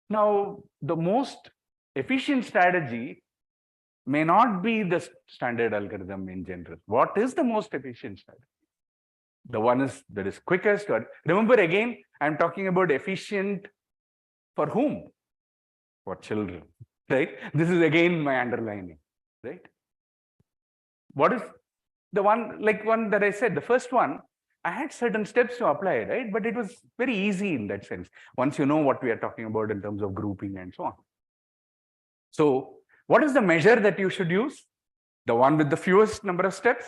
Now, the most efficient strategy may not be the standard algorithm in general. What is the most efficient strategy? The one that is quickest. Or remember, again, I'm talking about efficient for whom? For children, right? This is again my underlining, right? What is the one that I said? The first one, I had certain steps to apply, right? But it was very easy in that sense, once you know what we are talking about in terms of grouping and so on. So what is the measure that you should use? The one with the fewest number of steps?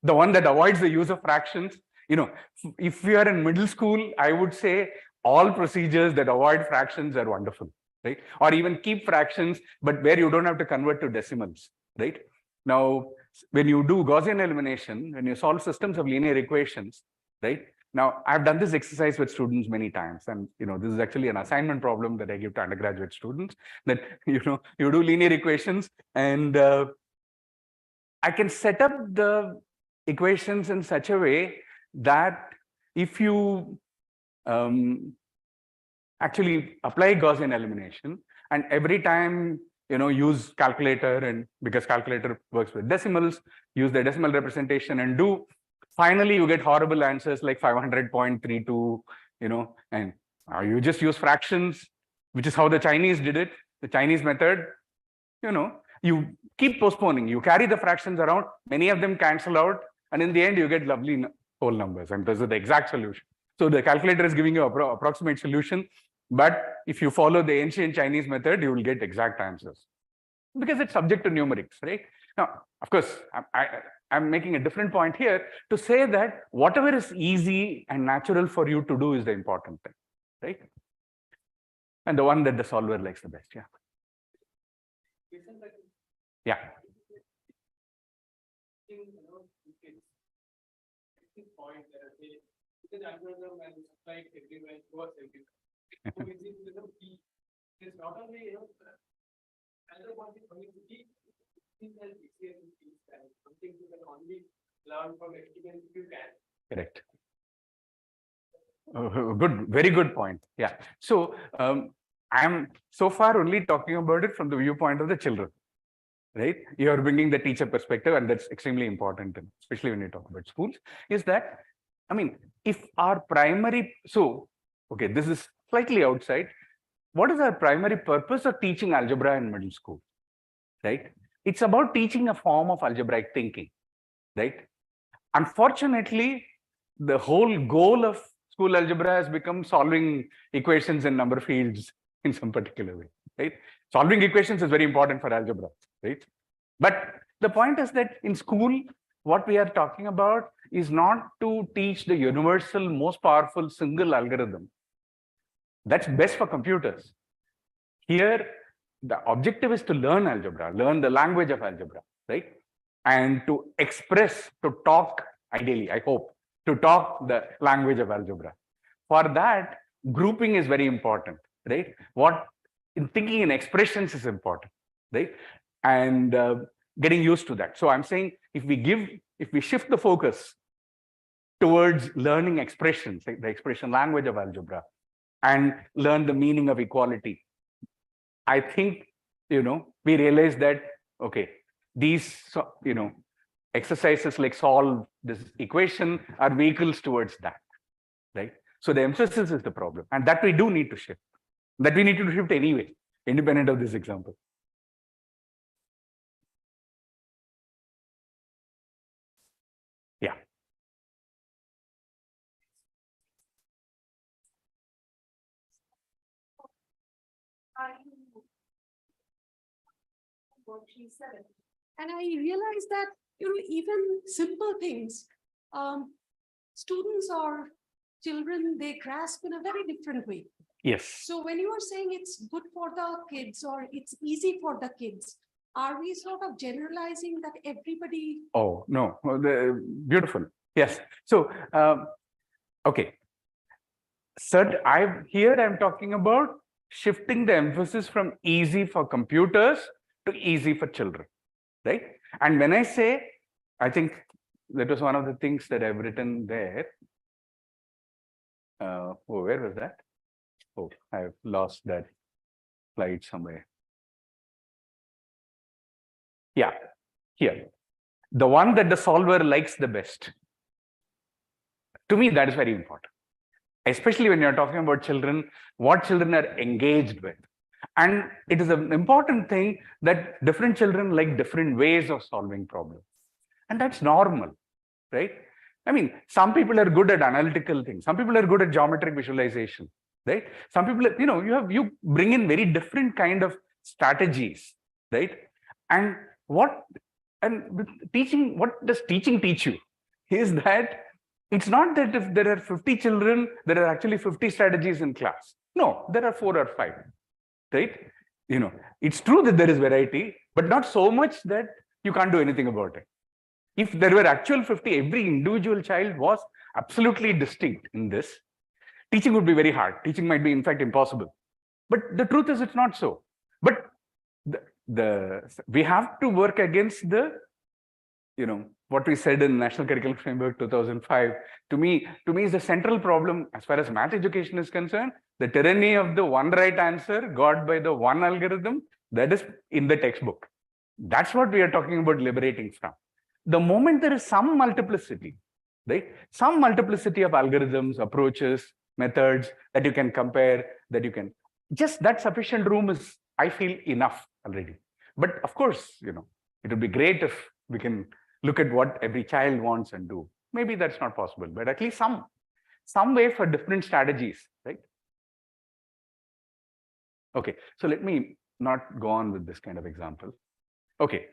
The one that avoids the use of fractions? You know, if we are in middle school, I would say all procedures that avoid fractions are wonderful, right? Or even keep fractions, but where you don't have to convert to decimals, right? Now, when you do Gaussian elimination, when you solve systems of linear equations, right? Now, I've done this exercise with students many times, and this is actually an assignment problem that I give to undergraduate students. That you do linear equations, and I can set up the equations in such a way that if you actually apply Gaussian elimination, and every time use calculator, and because calculator works with decimals, use the decimal representation and do. Finally, you get horrible answers like 500.32, and you just use fractions, which is how the Chinese did it. The Chinese method, you keep postponing. You carry the fractions around. Many of them cancel out. And in the end, you get lovely whole numbers. And this is the exact solution. So the calculator is giving you an approximate solution. But if you follow the ancient Chinese method, you will get exact answers. Because it's subject to numerics, right? Now, of course, I'm making a different point here to say that whatever is easy and natural for you to do is the important thing, right? And the one that the solver likes the best, yeah. Yeah.
It's not only another point is community something you can only learn from experience if you can.
Correct. Good, very good point. Yeah. So I'm so far only talking about it from the viewpoint of the children, right? You are bringing the teacher perspective, and that's extremely important, especially when you talk about schools. Is that, I mean, if our primary, so okay, this is slightly outside. What is our primary purpose of teaching algebra in middle school, right? It's about teaching a form of algebraic thinking, right? Unfortunately, the whole goal of school algebra has become solving equations in number fields in some particular way, right? Solving equations is very important for algebra, right? But the point is that in school, what we are talking about is not to teach the universal, most powerful single algorithm. That's best for computers. Here, the objective is to learn algebra, learn the language of algebra, right? And to express, to talk, ideally, I hope, to talk the language of algebra. For that, grouping is very important, right? What in thinking in expressions is important, right? And getting used to that. So I'm saying if we shift the focus towards learning expressions, like the expression language of algebra, and learn the meaning of equality, I think, we realize that, okay, these, exercises like solve this equation are vehicles towards that, right? So the emphasis is the problem, and that we do need to shift. That we need to shift anyway, independent of this example. Yeah.
What she said. And I realized that, even simple things, students or children, they grasp in a very different way.
Yes.
So when you are saying it's good for the kids or it's easy for the kids, are we sort of generalizing that everybody?
Oh, no. Beautiful. Yes. So, okay. I'm talking about shifting the emphasis from easy for computers to easy for children, right? And when I say, I think that was one of the things that I've written there. Where was that? Oh, I've lost that slide somewhere. Yeah, here. The one that the solver likes the best. To me, that is very important. Especially when you're talking about children, what children are engaged with. And it is an important thing that different children like different ways of solving problems. And that's normal, right? I mean, some people are good at analytical things. Some people are good at geometric visualization, right? Some people, you bring in very different kind of strategies, right? And what does teaching teach you? Is that it's not that if there are 50 children, there are actually 50 strategies in class. No, there are 4 or 5, right? It's true that there is variety, but not so much that you can't do anything about it. If there were actual 50, every individual child was absolutely distinct in this, teaching would be very hard. Teaching might be, in fact, impossible. But the truth is, it's not so. But we have to work against the, what we said in National Curriculum Framework 2005. To me is the central problem as far as math education is concerned, the tyranny of the one right answer got by the one algorithm that is in the textbook. That's what we are talking about liberating from. The moment there is some multiplicity, right? Some multiplicity of algorithms, approaches, methods that you can compare, just that sufficient room is, I feel, enough already. But of course, it would be great if we can look at what every child wants and do. Maybe that's not possible, but at least some way for different strategies, right? Okay, so let me not go on with this kind of example. Okay,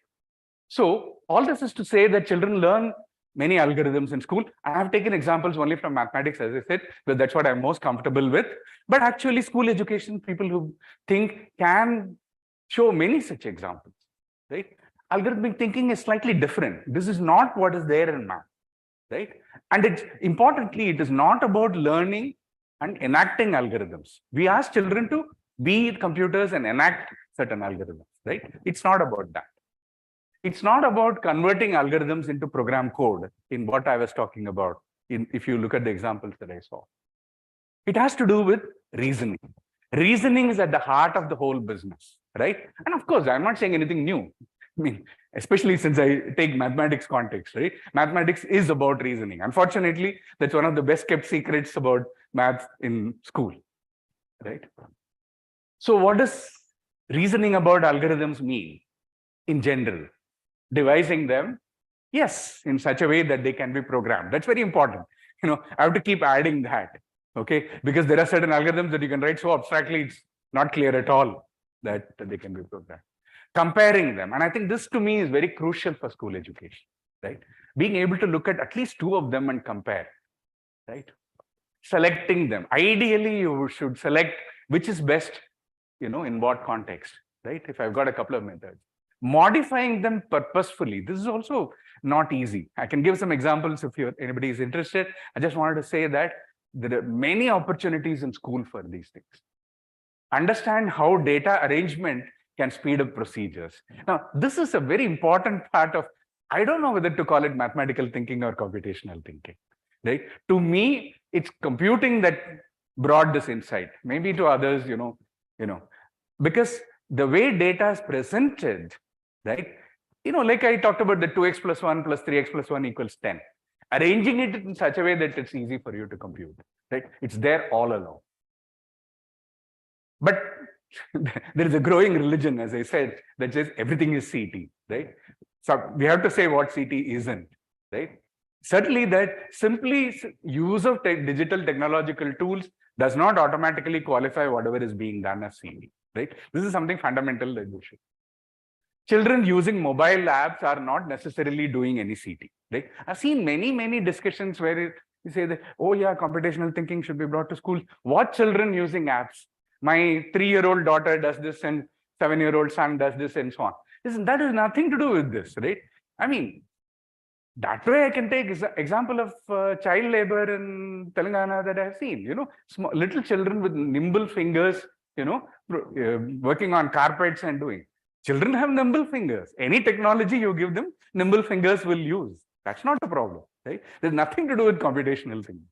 so all this is to say that children learn many algorithms in school. I have taken examples only from mathematics, as I said, because that's what I'm most comfortable with. But actually, school education, people who think, can show many such examples, right? Algorithmic thinking is slightly different. This is not what is there in math, right? And importantly, it is not about learning and enacting algorithms. We ask children to be computers and enact certain algorithms, right? It's not about that. It's not about converting algorithms into program code in what I was talking about, if you look at the examples that I saw. It has to do with reasoning. Reasoning is at the heart of the whole business, right? And of course, I'm not saying anything new. I mean, especially since I take mathematics context, right? Mathematics is about reasoning. Unfortunately, that's one of the best kept secrets about math in school, right? So what does reasoning about algorithms mean in general? Devising them, yes, in such a way that they can be programmed. That's very important. I have to keep adding that, okay? Because there are certain algorithms that you can write so abstractly, it's not clear at all that they can be programmed. Comparing them, and I think this to me is very crucial for school education, right? Being able to look at least 2 of them and compare, right? Selecting them. Ideally, you should select which is best, in what context, right? If I've got a couple of methods. Modifying them purposefully. This is also not easy. I can give some examples if anybody is interested. I just wanted to say that There are many opportunities in school for these things. Understand how data arrangement can speed up procedures. Now, this is a very important part of, I don't know whether to call it mathematical thinking or computational thinking, right? To me, it's computing that brought this insight. Maybe to others, because the way data is presented, right? Like I talked about the 2x plus 1 plus 3x plus 1 equals 10. Arranging it in such a way that it's easy for you to compute, right? It's there all along. But there is a growing religion, as I said, that says everything is CT, right? So we have to say what CT isn't, right? Certainly that simply use of digital technological tools does not automatically qualify whatever is being done as CT, right? This is something fundamental that we should. Children using mobile apps are not necessarily doing any CT, right? I've seen many discussions where you say that, oh yeah, computational thinking should be brought to school. What children using apps? My 3-year-old daughter does this and 7-year-old son does this and so on. That has nothing to do with this, right? I mean, that way I can take example of child labor in Telangana that I've seen, small, little children with nimble fingers, working on carpets and doing. Children have nimble fingers. Any technology you give them, nimble fingers will use. That's not a problem, right? There's nothing to do with computational thinking.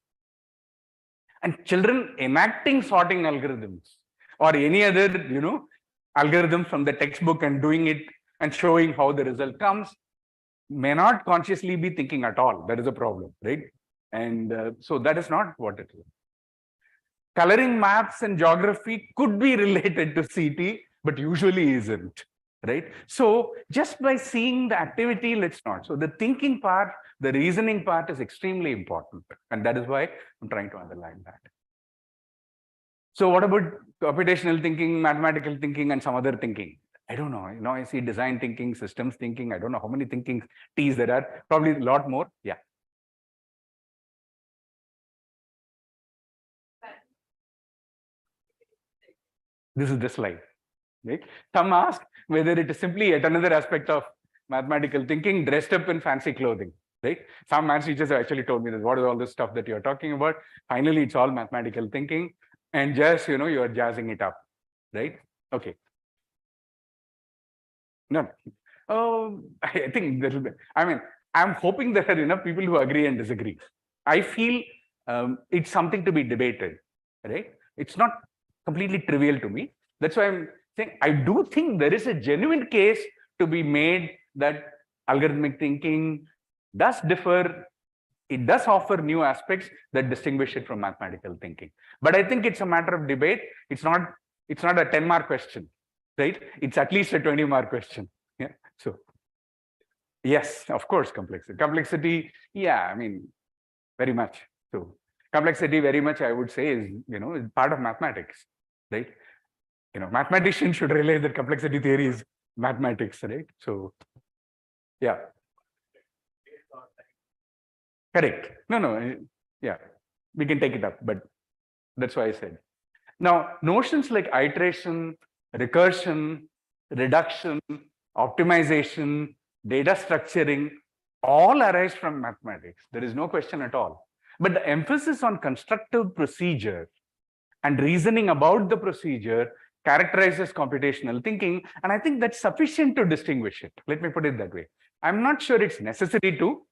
And children enacting sorting algorithms or any other, algorithm from the textbook and doing it and showing how the result comes may not consciously be thinking at all. That is a problem, right? And so that is not what it is. Coloring maps and geography could be related to CT, but usually isn't, right? So just by seeing the activity, let's not. So the thinking part, the reasoning part is extremely important. And that is why I'm trying to underline that. So what about computational thinking, mathematical thinking, and some other thinking? I don't know. I see design thinking, systems thinking. I don't know how many thinking T's there are. Probably a lot more. Yeah. This is the slide, right? Some ask whether it is simply yet another aspect of mathematical thinking dressed up in fancy clothing, right? Some math teachers have actually told me that what is all this stuff that you're talking about? Finally, it's all mathematical thinking and just, you're jazzing it up, right? Okay. No. I think there will be, I'm hoping there are enough people who agree and disagree. I feel it's something to be debated, right? It's not completely trivial to me. That's why I'm saying I do think there is a genuine case to be made that algorithmic thinking does differ. It does offer new aspects that distinguish it from mathematical thinking. But I think it's a matter of debate. It's not a 10-mark question, right? It's at least a 20-mark question. Yeah. So yes, of course, complexity. Complexity, yeah, very much. So complexity very much, I would say, is, is part of mathematics, right? Mathematicians should realize that complexity theory is mathematics, right? So, yeah. Correct. No, yeah, we can take it up, but that's why I said. Now, notions like iteration, recursion, reduction, optimization, data structuring, all arise from mathematics. There is no question at all. But the emphasis on constructive procedure and reasoning about the procedure characterizes computational thinking. And I think that's sufficient to distinguish it. Let me put it that way. I'm not sure it's necessary to.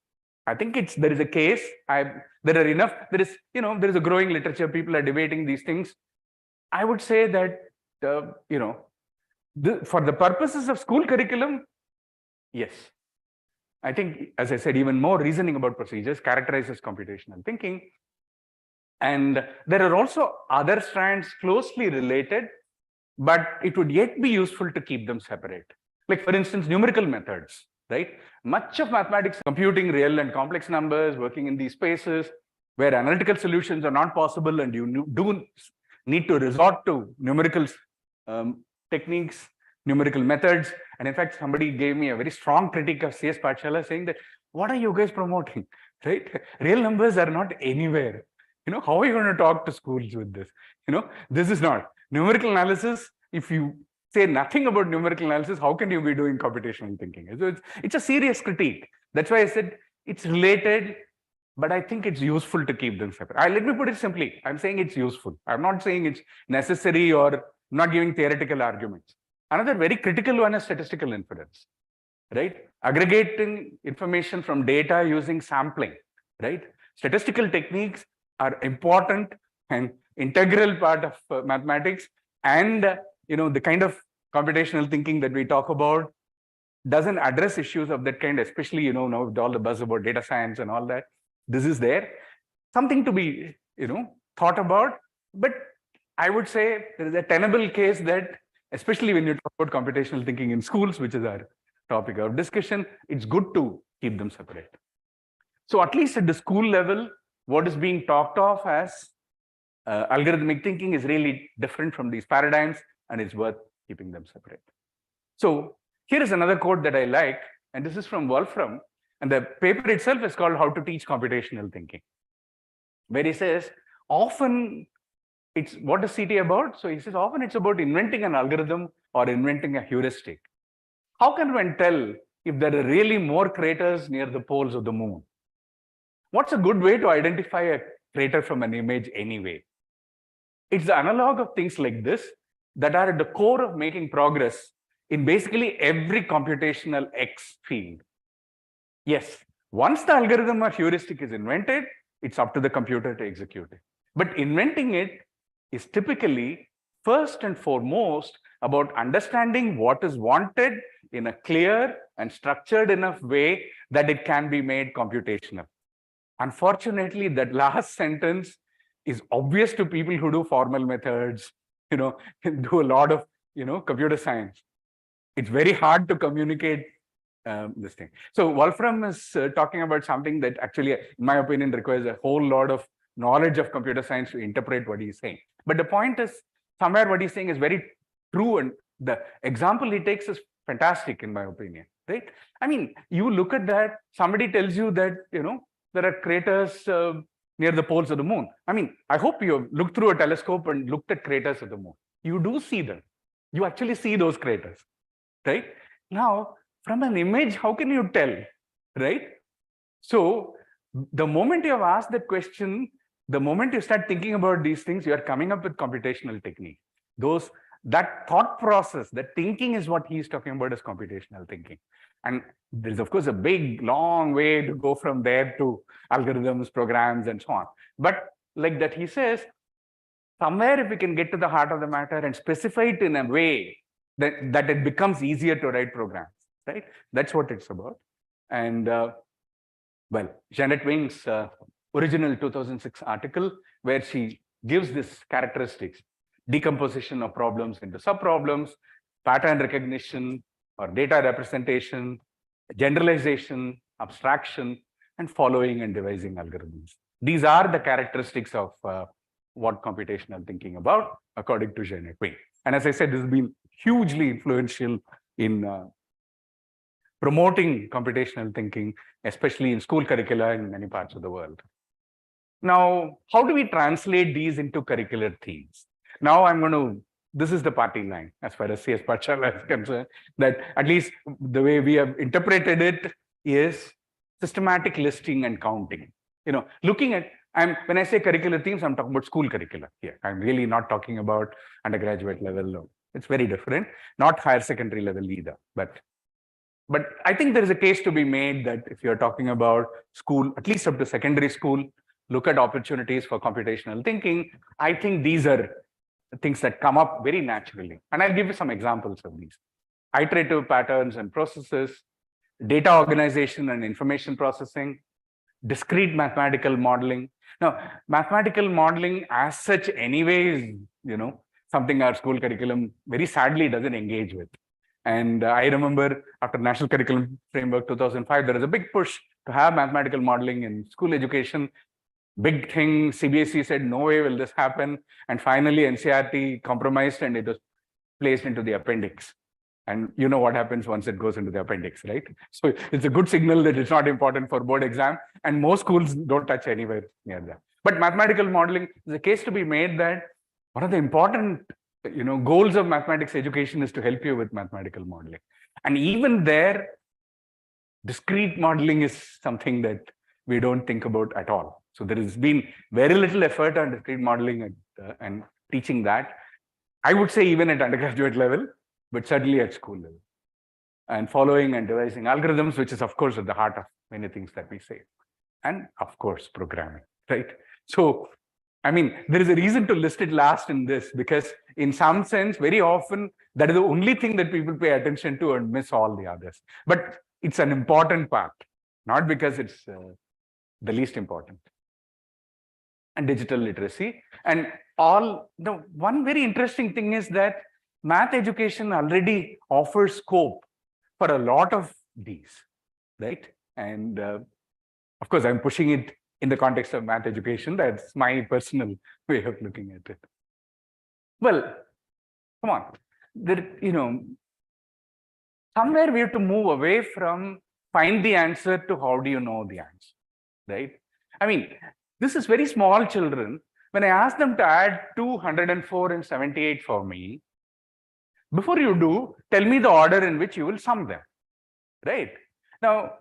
I think there is a case. There are enough. There is a growing literature. People are debating these things. I would say that, for the purposes of school curriculum, yes. I think, as I said, even more reasoning about procedures characterizes computational thinking. And there are also other strands closely related, but it would yet be useful to keep them separate. Like, for instance, numerical methods, right? Much of mathematics, computing real and complex numbers, working in these spaces where analytical solutions are not possible and you do need to resort to numerical techniques, numerical methods. And in fact, somebody gave me a very strong critique of CS Pathshala saying that, what are you guys promoting, right? Real numbers are not anywhere. How are you going to talk to schools with this? This is not. Numerical analysis, if you say nothing about numerical analysis, how can you be doing computational thinking? So it's a serious critique. That's why I said it's related. but I think it's useful to keep them separate. Let me put it simply. I'm saying it's useful. I'm not saying it's necessary or not giving theoretical arguments. Another very critical one is statistical inference, right? Aggregating information from data using sampling, right? Statistical techniques are important and integral part of mathematics, and the kind of computational thinking that we talk about doesn't address issues of that kind, especially now with all the buzz about data science and all that. This is there, something to be thought about. But I would say there is a tenable case that, especially when you talk about computational thinking in schools, which is our topic of discussion, it's good to keep them separate. So at least at the school level, what is being talked of as algorithmic thinking is really different from these paradigms, and it's worth keeping them separate. So here is another quote that I like, and this is from Wolfram, and the paper itself is called How to Teach Computational Thinking, where he says, often it's, what is CT about? So he says, often it's about inventing an algorithm or inventing a heuristic. How can one tell if there are really more craters near the poles of the moon? What's a good way to identify a crater from an image anyway? It's the analog of things like this that are at the core of making progress in basically every computational X field. Yes, once the algorithm or heuristic is invented, it's up to the computer to execute it. But inventing it is typically first and foremost about understanding what is wanted in a clear and structured enough way that it can be made computational. Unfortunately, that last sentence is obvious to people who do formal methods, do a lot of, computer science. It's very hard to communicate this thing. So Wolfram is talking about something that actually, in my opinion, requires a whole lot of knowledge of computer science to interpret what he's saying. But the point is, somewhere what he's saying is very true, and the example he takes is fantastic, in my opinion, right? I mean, you look at that, somebody tells you that, there are craters near the poles of the moon. I mean, I hope you have looked through a telescope and looked at craters of the moon. You do see them. You actually see those craters, right? Now, from an image, how can you tell, right? So the moment you have asked that question, the moment you start thinking about these things, you are coming up with computational technique. That thought process, that thinking is what he's talking about as computational thinking. And there's, of course, a big, long way to go from there to algorithms, programs, and so on. But like that, he says, somewhere if we can get to the heart of the matter and specify it in a way that it becomes easier to write programs, right? That's what it's about. And well, Janet Wing's original 2006 article, where she gives this characteristics: decomposition of problems into subproblems, pattern recognition or data representation, generalization, abstraction, and following and devising algorithms. These are the characteristics of what computational thinking about, according to Janet Wing. And as I said, this has been hugely influential in promoting computational thinking, especially in school curricula in many parts of the world. Now, how do we translate these into curricular themes? Now this is the party line as far as CS Pathshala is concerned, that at least the way we have interpreted it is systematic listing and counting. Looking at, when I say curricular themes, I'm talking about school curricula here. I'm really not talking about undergraduate level. It's very different, not higher secondary level either. But I think there is a case to be made that if you're talking about school, at least up to secondary school, look at opportunities for computational thinking. I think these are things that come up very naturally. And I'll give you some examples of these. Iterative patterns and processes, data organization and information processing, discrete mathematical modeling. Now, mathematical modeling as such anyway is, something our school curriculum very sadly doesn't engage with. And I remember after National Curriculum Framework 2005, there was a big push to have mathematical modeling in school education. Big thing, CBSE said, no way will this happen. And finally, NCERT compromised and it was placed into the appendix. And you know what happens once it goes into the appendix, right? So it's a good signal that it's not important for board exam. And most schools don't touch anywhere near that. But mathematical modeling is a case to be made that one of the important goals of mathematics education is to help you with mathematical modeling. And even there, discrete modeling is something that we don't think about at all. So there has been very little effort on discrete modeling and teaching that. I would say even at undergraduate level, but certainly at school level. And following and devising algorithms, which is of course at the heart of many things that we say. And of course, programming, right? So, I mean, there is a reason to list it last in this, because in some sense, very often, that is the only thing that people pay attention to and miss all the others. But it's an important part, not because it's the least important. And digital literacy. And one very interesting thing is that math education already offers scope for a lot of these, right? And of course, I'm pushing it in the context of math education. That's my personal way of looking at it. Well, come on. Somewhere we have to move away from find the answer to how do you know the answer, right? I mean, this is very small children. When I ask them to add 204 and 78 for me, before you do, tell me the order in which you will sum them, right? Now,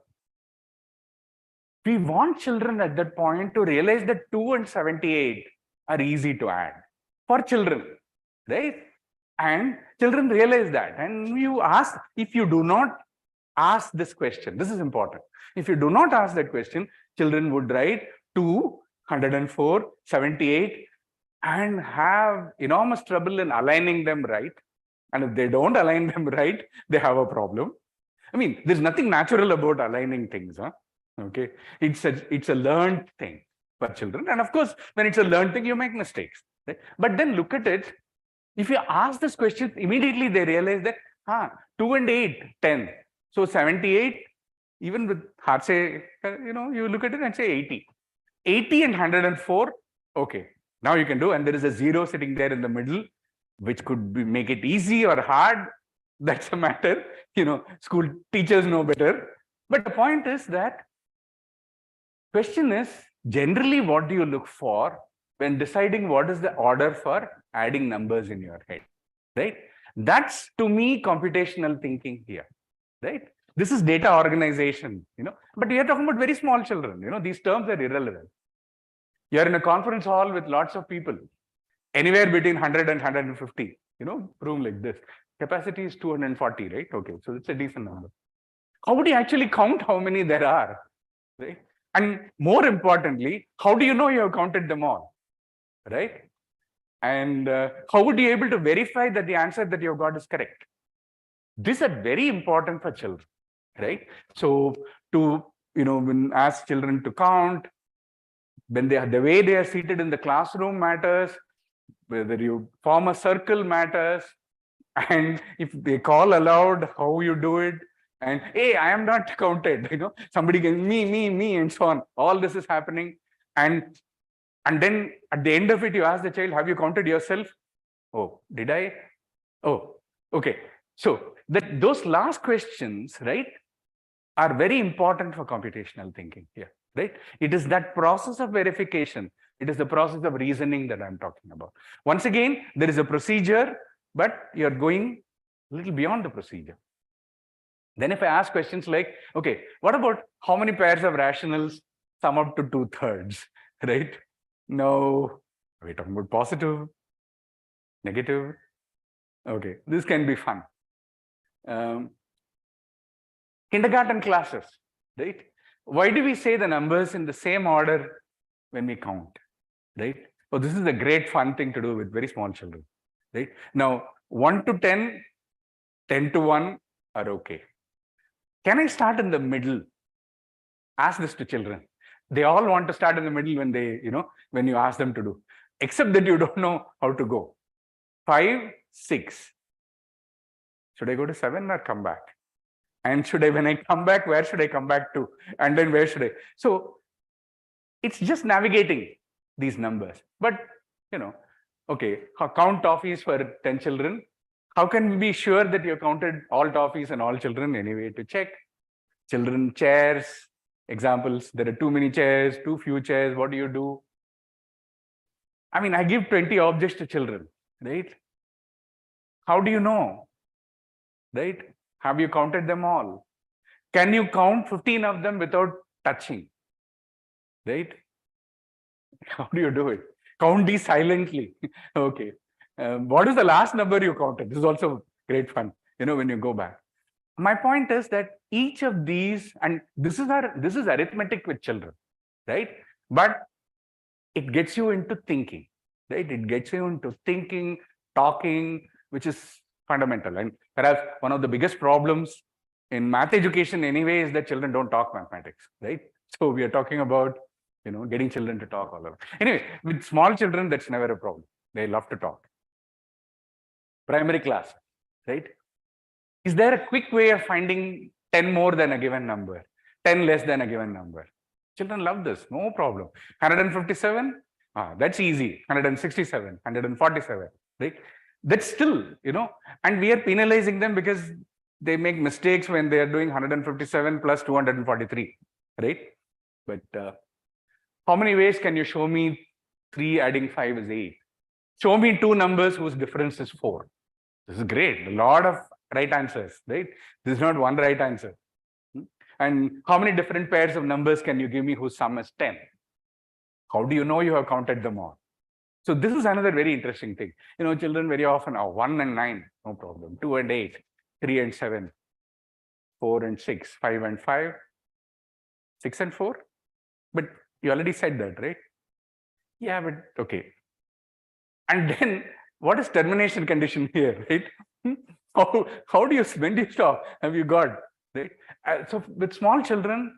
we want children at that point to realize that 2 and 78 are easy to add for children, right? And children realize that. And you ask, if you do not ask this question, this is important. If you do not ask that question, children would write 2, 104, 78 and have enormous trouble in aligning them right. And if they don't align them right, they have a problem. I mean, there's nothing natural about aligning things, huh? Okay, it's a learned thing for children. And of course, when it's a learned thing, you make mistakes, right? But then look at it. If you ask this question, immediately they realize that 2 and 8, 10. So 78, even with hard say, you look at it and say 80. 80 and 104, okay, now you can do, and there is a 0 sitting there in the middle, which could make it easy or hard. That's a matter, school teachers know better. But the point is that question is, generally, what do you look for when deciding what is the order for adding numbers in your head, right? That's, to me, computational thinking here, right? This is data organization, but we are talking about very small children, these terms are irrelevant. You're in a conference hall with lots of people, anywhere between 100 and 150, room like this. Capacity is 240, right? Okay, so it's a decent number. How would you actually count how many there are, right? And more importantly, how do you know you have counted them all, right? And how would you be able to verify that the answer that you have got is correct? These are very important for children, right? So to, when ask children to count, when the way they are seated in the classroom matters, whether you form a circle matters, and if they call aloud, how you do it, and hey, I am not counted, somebody can me, and so on. All this is happening. And then at the end of it, you ask the child, have you counted yourself? Oh, did I? Oh, okay. So those last questions, right, are very important for computational thinking here, right? It is that process of verification. It is the process of reasoning that I'm talking about. Once again, there is a procedure, but you're going a little beyond the procedure. Then if I ask questions like, okay, what about how many pairs of rationals sum up to 2/3, right? No, are we talking about positive, negative? Okay, this can be fun. Kindergarten classes, right? Why do we say the numbers in the same order when we count, right? Oh, this is a great fun thing to do with very small children, right? Now, 1 to 10, 10 to 1 are okay. Can I start in the middle? Ask this to children. They all want to start in the middle when they, when you ask them to do, except that you don't know how to go. 5, 6. Should I go to 7 or come back? And when I come back, where should I come back to? And then where should I? So it's just navigating these numbers. But, okay, count toffees for 10 children. How can we be sure that you counted all toffees and all children? Anyway, to check. Children, chairs, examples. There are too many chairs, too few chairs. What do you do? I mean, I give 20 objects to children, right? How do you know, right? Have you counted them all? Can you count 15 of them without touching? right? How do you do it? Count these silently. Okay. What is the last number you counted? This is also great fun, when you go back. My point is that each of these, and this is arithmetic with children, right? But it gets you into thinking, right? It gets you into thinking, talking, which is fundamental. And perhaps one of the biggest problems in math education anyway is that children don't talk mathematics, right? So we are talking about, getting children to talk all over. Anyway, with small children, that's never a problem. They love to talk. Primary class, right? Is there a quick way of finding 10 more than a given number, 10 less than a given number? Children love this, no problem. 157, that's easy. 167, 147, right? That's still, and we are penalizing them because they make mistakes when they are doing 157 plus 243, right? But how many ways can you show me 3 adding 5 is 8? Show me 2 numbers whose difference is 4. This is great. A lot of right answers, right? This is not one right answer. And how many different pairs of numbers can you give me whose sum is 10? How do you know you have counted them all? So this is another very interesting thing. Children very often are 1 and 9, no problem. 2 and 8, 3 and 7, 4 and 6, 5 and 5, 6 and 4. But you already said that, right? Yeah, but okay. And then what is termination condition here, right? How do you, when do you stop? Have you got, right? So with small children,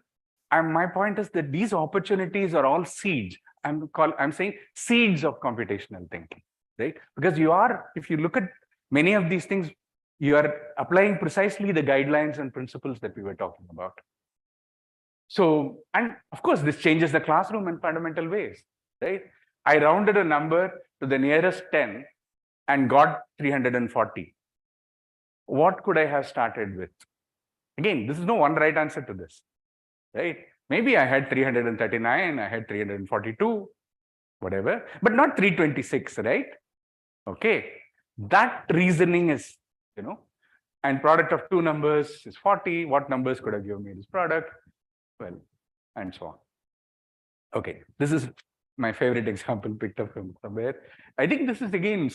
my point is that these opportunities are all seeds. I'm saying seeds of computational thinking, right? Because if you look at many of these things, you are applying precisely the guidelines and principles that we were talking about. So, and of course, this changes the classroom in fundamental ways, right? I rounded a number to the nearest 10 and got 340. What could I have started with? Again, this is no one right answer to this, right? Maybe I had 339, I had 342, whatever, but not 326, right? Okay, that reasoning is, and product of 2 numbers is 40. What numbers could have given me this product? Well, and so on. Okay, this is my favorite example picked up from somewhere. I think this is again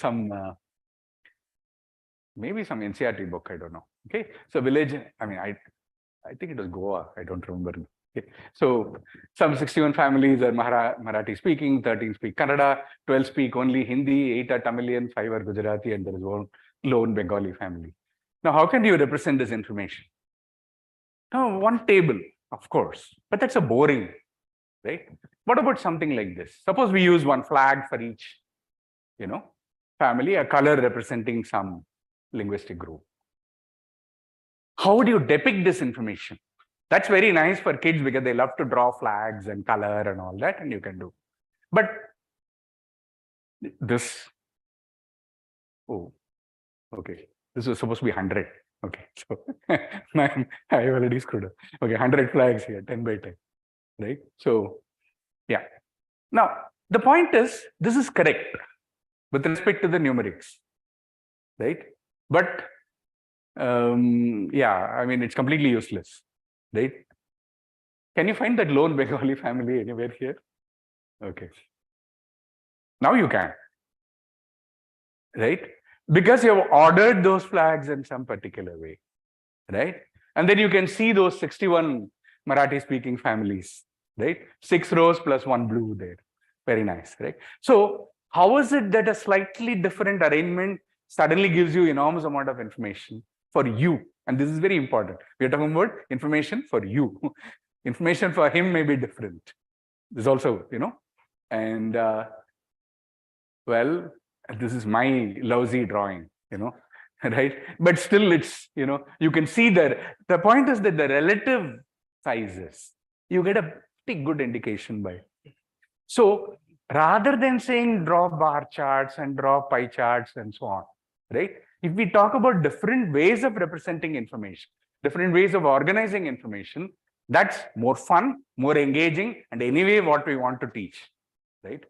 maybe some NCERT book, I don't know. Okay, so village, I think it was Goa, I don't remember. Okay. So some 61 families are Marathi speaking, 13 speak Kannada, 12 speak only Hindi, 8 are Tamilian, 5 are Gujarati, and there is one lone Bengali family. Now, how can you represent this information? Now, one table, of course, but that's a boring, right? What about something like this? Suppose we use one flag for each, family, a color representing some linguistic group. How do you depict this information? That's very nice for kids because they love to draw flags and color and all that, and you can do. But this, okay, this was supposed to be 100. Okay, so I already screwed up. Okay, 100 flags here, 10 by 10, right? So, yeah. Now, the point is, this is correct with respect to the numerics, right? But, yeah, it's completely useless, right? Can you find that lone Bengali family anywhere here? Okay. Now you can, right? Because you have ordered those flags in some particular way, right? And then you can see those 61 Marathi-speaking families, right? 6 rows plus 1 blue there. Very nice, right? So how is it that a slightly different arrangement suddenly gives you enormous amount of information for you? And this is very important. We are talking about information for you. Information for him may be different. This also, and well, this is my lousy drawing, right? But still it's, you can see that the point is that the relative sizes, you get a pretty good indication by. So rather than saying draw bar charts and draw pie charts and so on, right? If we talk about different ways of representing information, different ways of organizing information, that's more fun, more engaging, and anyway what we want to teach, right?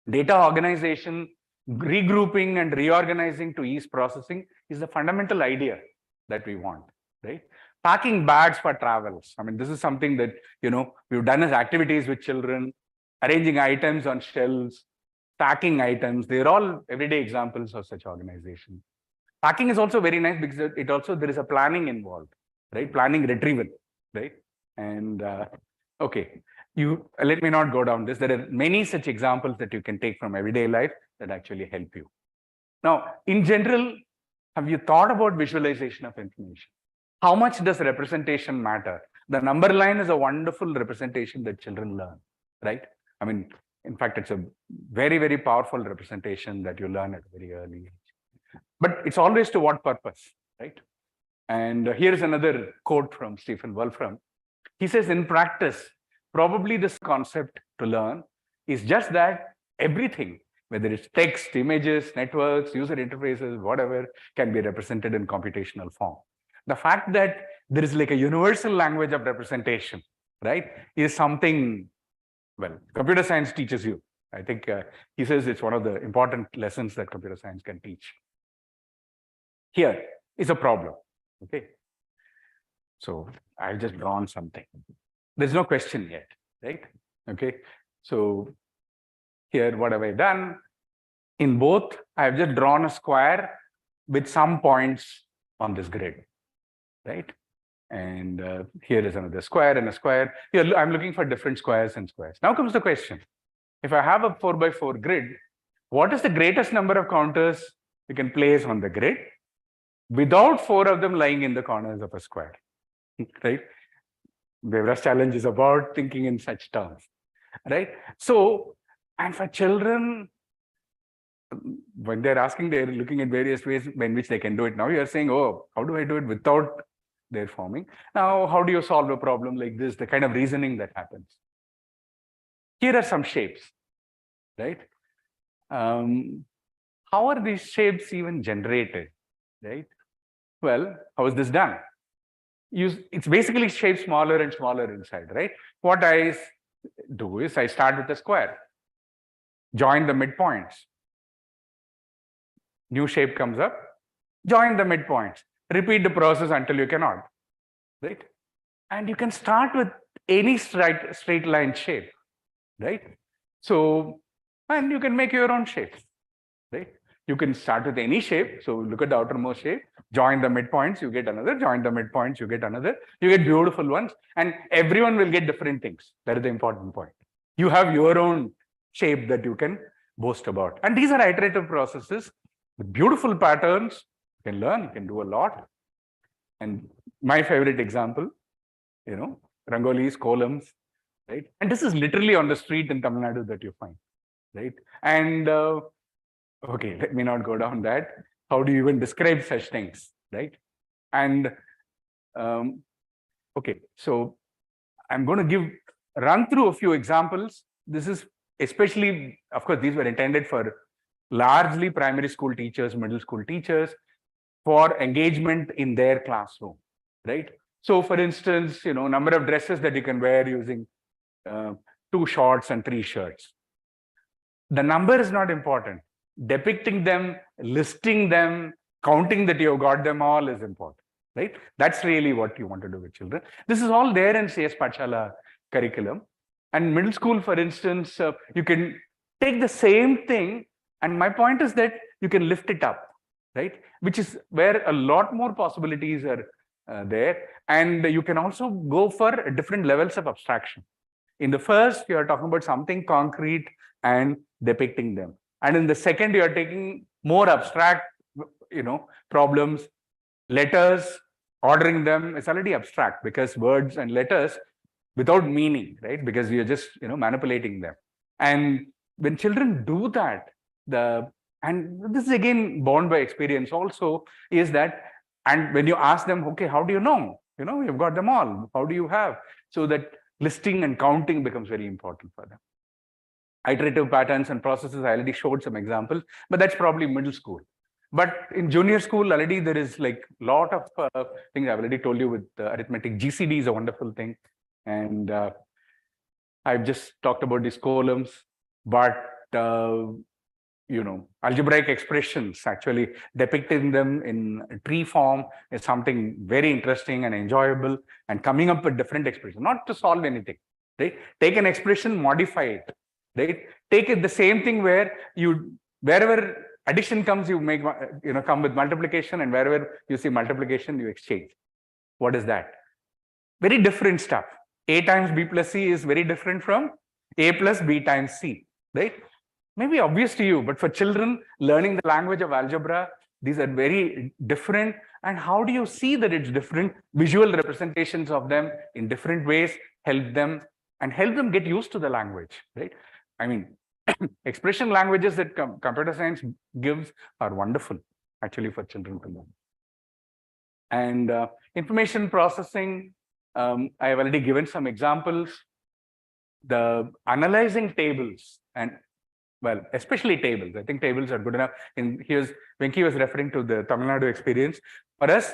Data organization, regrouping and reorganizing to ease processing is the fundamental idea that we want, right? packing bags for travels. I mean, this is something that, we've done as activities with children, arranging items on shelves, packing items. They're all everyday examples of such organization. Packing is also very nice because there is a planning involved, right? Planning retrieval, right? And okay, let me not go down this. There are many such examples that you can take from everyday life that actually help you. Now, in general, have you thought about visualization of information? How much does representation matter? The number line is a wonderful representation that children learn, right? I mean, in fact, it's a very, very powerful representation that you learn at a very early age. But it's always to what purpose, right? And here is another quote from Stephen Wolfram. He says, in practice, probably this concept to learn is just that everything, whether it's text, images, networks, user interfaces, whatever, can be represented in computational form. The fact that there is like a universal language of representation, right, is something, well, computer science teaches you. I think he says it's one of the important lessons that computer science can teach. Here is a problem, okay? So I've just drawn something. There's no question yet, right? Okay, so here, what have I done? In both, I've just drawn a square with some points on this grid, right? And here is another square and a square. Here, I'm looking for different squares and squares. Now comes the question. If I have a 4x4 grid, what is the greatest number of counters you can place on the grid without 4 of them lying in the corners of a square, right? Weber's challenge is about thinking in such terms, right? So, and for children, when they're asking, they're looking at various ways in which they can do it. Now you're saying, oh, how do I do it without their forming? Now, how do you solve a problem like this? The kind of reasoning that happens. Here are some shapes, right? How are these shapes even generated, right? Well, how is this done? It's basically shaped smaller and smaller inside, right? What I do is I start with a square, join the midpoints. New shape comes up, join the midpoints. Repeat the process until you cannot, right? And you can start with any straight line shape, right? So, and you can make your own shapes, right? You can start with any shape. So look at the outermost shape, join the midpoints, you get another, join the midpoints, you get another, you get beautiful ones, and everyone will get different things. That is the important point. You have your own shape that you can boast about. And these are iterative processes with beautiful patterns. You can learn, you can do a lot. And my favorite example, rangolis, columns, right? And this is literally on the street in Tamil Nadu that you find, right? And okay, let me not go down that. How do you even describe such things, right? And okay, so I'm going to run through a few examples. This is especially, of course, these were intended for largely primary school teachers, middle school teachers, for engagement in their classroom, right? So for instance, number of dresses that you can wear using 2 shorts and 3 shirts. The number is not important. Depicting them, listing them, counting that you've got them all is important, right? That's really what you want to do with children. This is all there in CS Pathshala curriculum. And middle school, for instance, you can take the same thing, and my point is that you can lift it up, right? Which is where a lot more possibilities are there. And you can also go for different levels of abstraction. In the first, you are talking about something concrete and depicting them. And in the second, you are taking more abstract, problems, letters, ordering them. It's already abstract because words and letters without meaning, right? Because you're just, manipulating them. And when children do that, and this is again born by experience also, is that, and when you ask them, okay, how do you know? You've got them all. How do you have? So that listing and counting becomes very important for them. Iterative patterns and processes, I already showed some examples, but that's probably middle school. But in junior school, already there is like a lot of things I've already told you with arithmetic. GCD is a wonderful thing. And I've just talked about these columns, but algebraic expressions, actually depicting them in tree form is something very interesting and enjoyable, and coming up with different expressions, not to solve anything, right? Take an expression, modify it, right? Take it the same thing where wherever addition comes, you make, come with multiplication, and wherever you see multiplication, you exchange. What is that? Very different stuff. A times B plus C is very different from A plus B times C, right? Maybe obvious to you, but for children learning the language of algebra, these are very different. And how do you see that it's different? Visual representations of them in different ways help them get used to the language, right? I mean, expression languages that computer science gives are wonderful, actually, for children to learn. And information processing, I have already given some examples. The analyzing tables, and well, especially tables. I think tables are good enough. And here's Venki was referring to the Tamil Nadu experience. For us,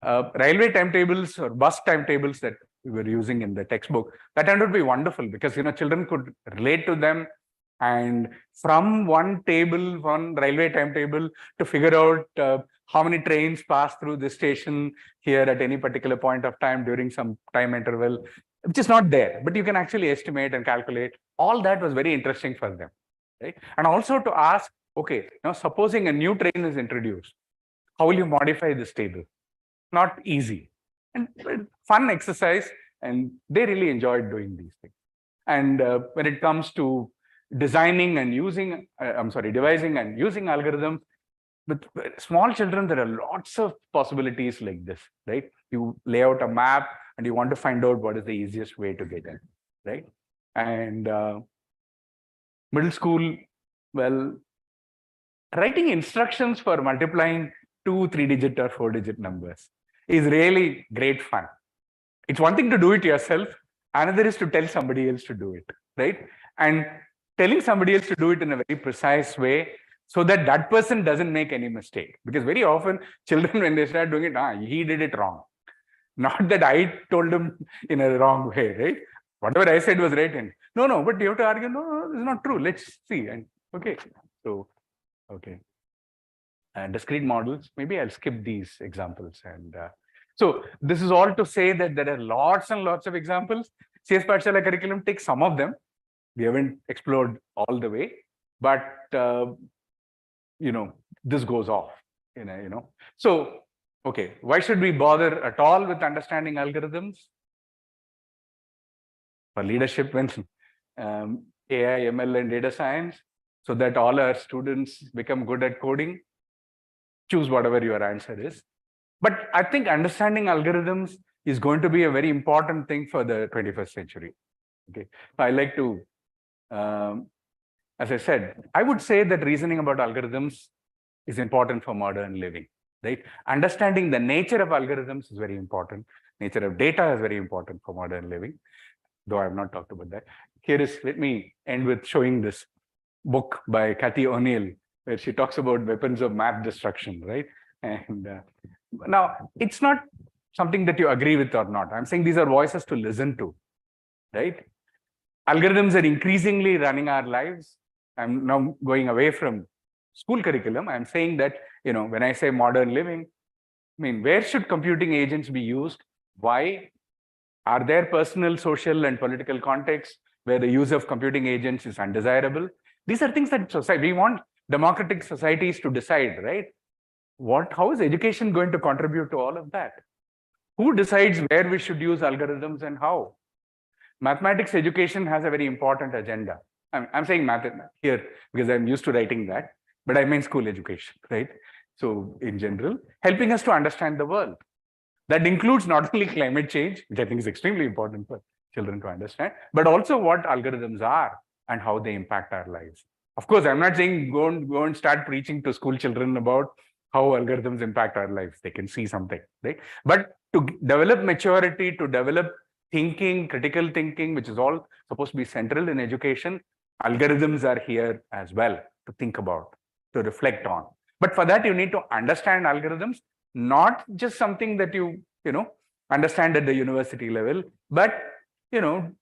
railway timetables or bus timetables that we were using in the textbook, that turned out to be wonderful because children could relate to them, and from one railway timetable, to figure out how many trains pass through the station here at any particular point of time during some time interval, which is not there, but you can actually estimate and calculate. All that was very interesting for them, right? And also to ask, okay, now supposing a new train is introduced, how will you modify this table? Not easy, and fun exercise, and they really enjoyed doing these things. And when it comes to designing and using, devising and using algorithms, with small children, there are lots of possibilities like this, right? You lay out a map and you want to find out what is the easiest way to get in, right? And middle school, well, writing instructions for multiplying 2 3-digit or 4-digit numbers is really great fun. It's one thing to do it yourself, another is to tell somebody else to do it, right? And telling somebody else to do it in a very precise way so that that person doesn't make any mistake. Because very often children, when they start doing it, he did it wrong. Not that I told him in a wrong way, right? Whatever I said was right. And no, but you have to argue, no, it's not true. Let's see. And okay. So, okay. And discrete models, maybe I'll skip these examples. And so this is all to say that there are lots and lots of examples. CS Pathshala curriculum takes some of them. We haven't explored all the way, but this goes off, So, okay, why should we bother at all with understanding algorithms? For leadership, when AI, ML, and data science, so that all our students become good at coding. Choose whatever your answer is. But I think understanding algorithms is going to be a very important thing for the 21st century. Okay, so I like to, as I said, I would say that reasoning about algorithms is important for modern living, right? Understanding the nature of algorithms is very important. Nature of data is very important for modern living, though I have not talked about that. Let me end with showing this book by Cathy O'Neill, where she talks about weapons of math destruction, right? And now, it's not something that you agree with or not. I'm saying these are voices to listen to, right? Algorithms are increasingly running our lives. I'm now going away from school curriculum. I'm saying that, when I say modern living, I mean, where should computing agents be used? Why? Are there personal, social, and political contexts where the use of computing agents is undesirable? These are things that we want democratic societies to decide, right? How is education going to contribute to all of that? Who decides where we should use algorithms and how? Mathematics education has a very important agenda. I'm saying math here because I'm used to writing that, but I mean school education, right? So in general, helping us to understand the world. That includes not only climate change, which I think is extremely important for children to understand, but also what algorithms are and how they impact our lives. Of course, I'm not saying go and start preaching to school children about how algorithms impact our lives. They can see something, right? But to develop maturity, to develop thinking, critical thinking, which is all supposed to be central in education, algorithms are here as well to think about, to reflect on. But for that, you need to understand algorithms, not just something that you understand at the university level, but that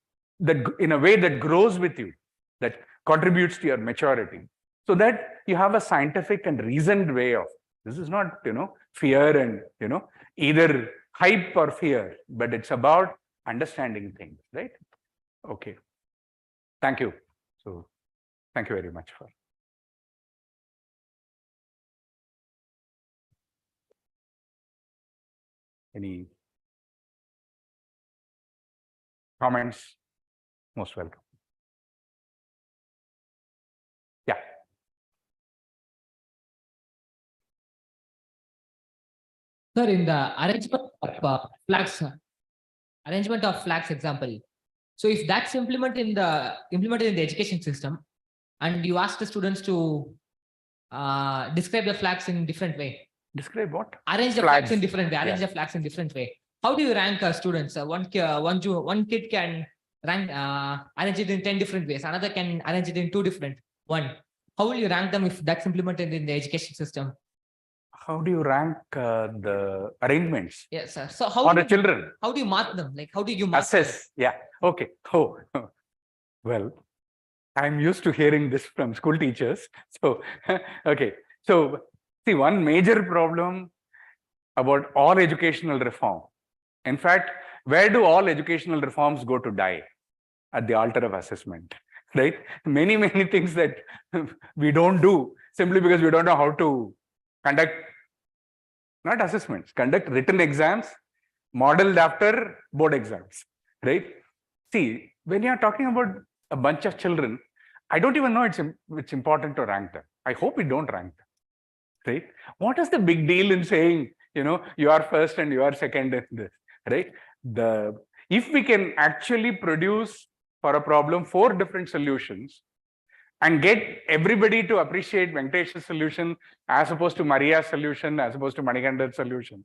in a way that grows with you, that contributes to your maturity, so that you have a scientific and reasoned way of, this is not, fear and, either hype or fear, but it's about understanding things, right? Okay. Thank you. So thank you very much for. Any comments? Most welcome. Yeah.
Sir, in the arrangement of flags example. So if that's implemented in the education system, and you ask the students to describe the flags in different way.
Describe what?
Arrange the
Flags.
flags in different way. Arrange
Yeah.
the flags in different way. How do you rank students? One kid can rank arrange it in 10 different ways. Another can arrange it in 2 different. How will you rank them if that's implemented in the education system?
How do you rank the arrangements?
Yes, sir. So how
For
do
the children?
How do you mark them? Like how do you mark
Assess.
them?
Yeah. Okay. Oh, well, I'm used to hearing this from school teachers. So, okay. So, see, one major problem about all educational reform. In fact, where do all educational reforms go to die? At the altar of assessment, right? Many things that we don't do simply because we don't know how to conduct, not assessments, conduct written exams modeled after board exams, right? See, when you're talking about a bunch of children, I don't even know it's important to rank them. I hope we don't rank them, right? What is the big deal in saying, you are first and you are second in this, right? If we can actually produce for a problem 4 different solutions and get everybody to appreciate Venkatesh's solution as opposed to Maria's solution, as opposed to Manikanda's solution,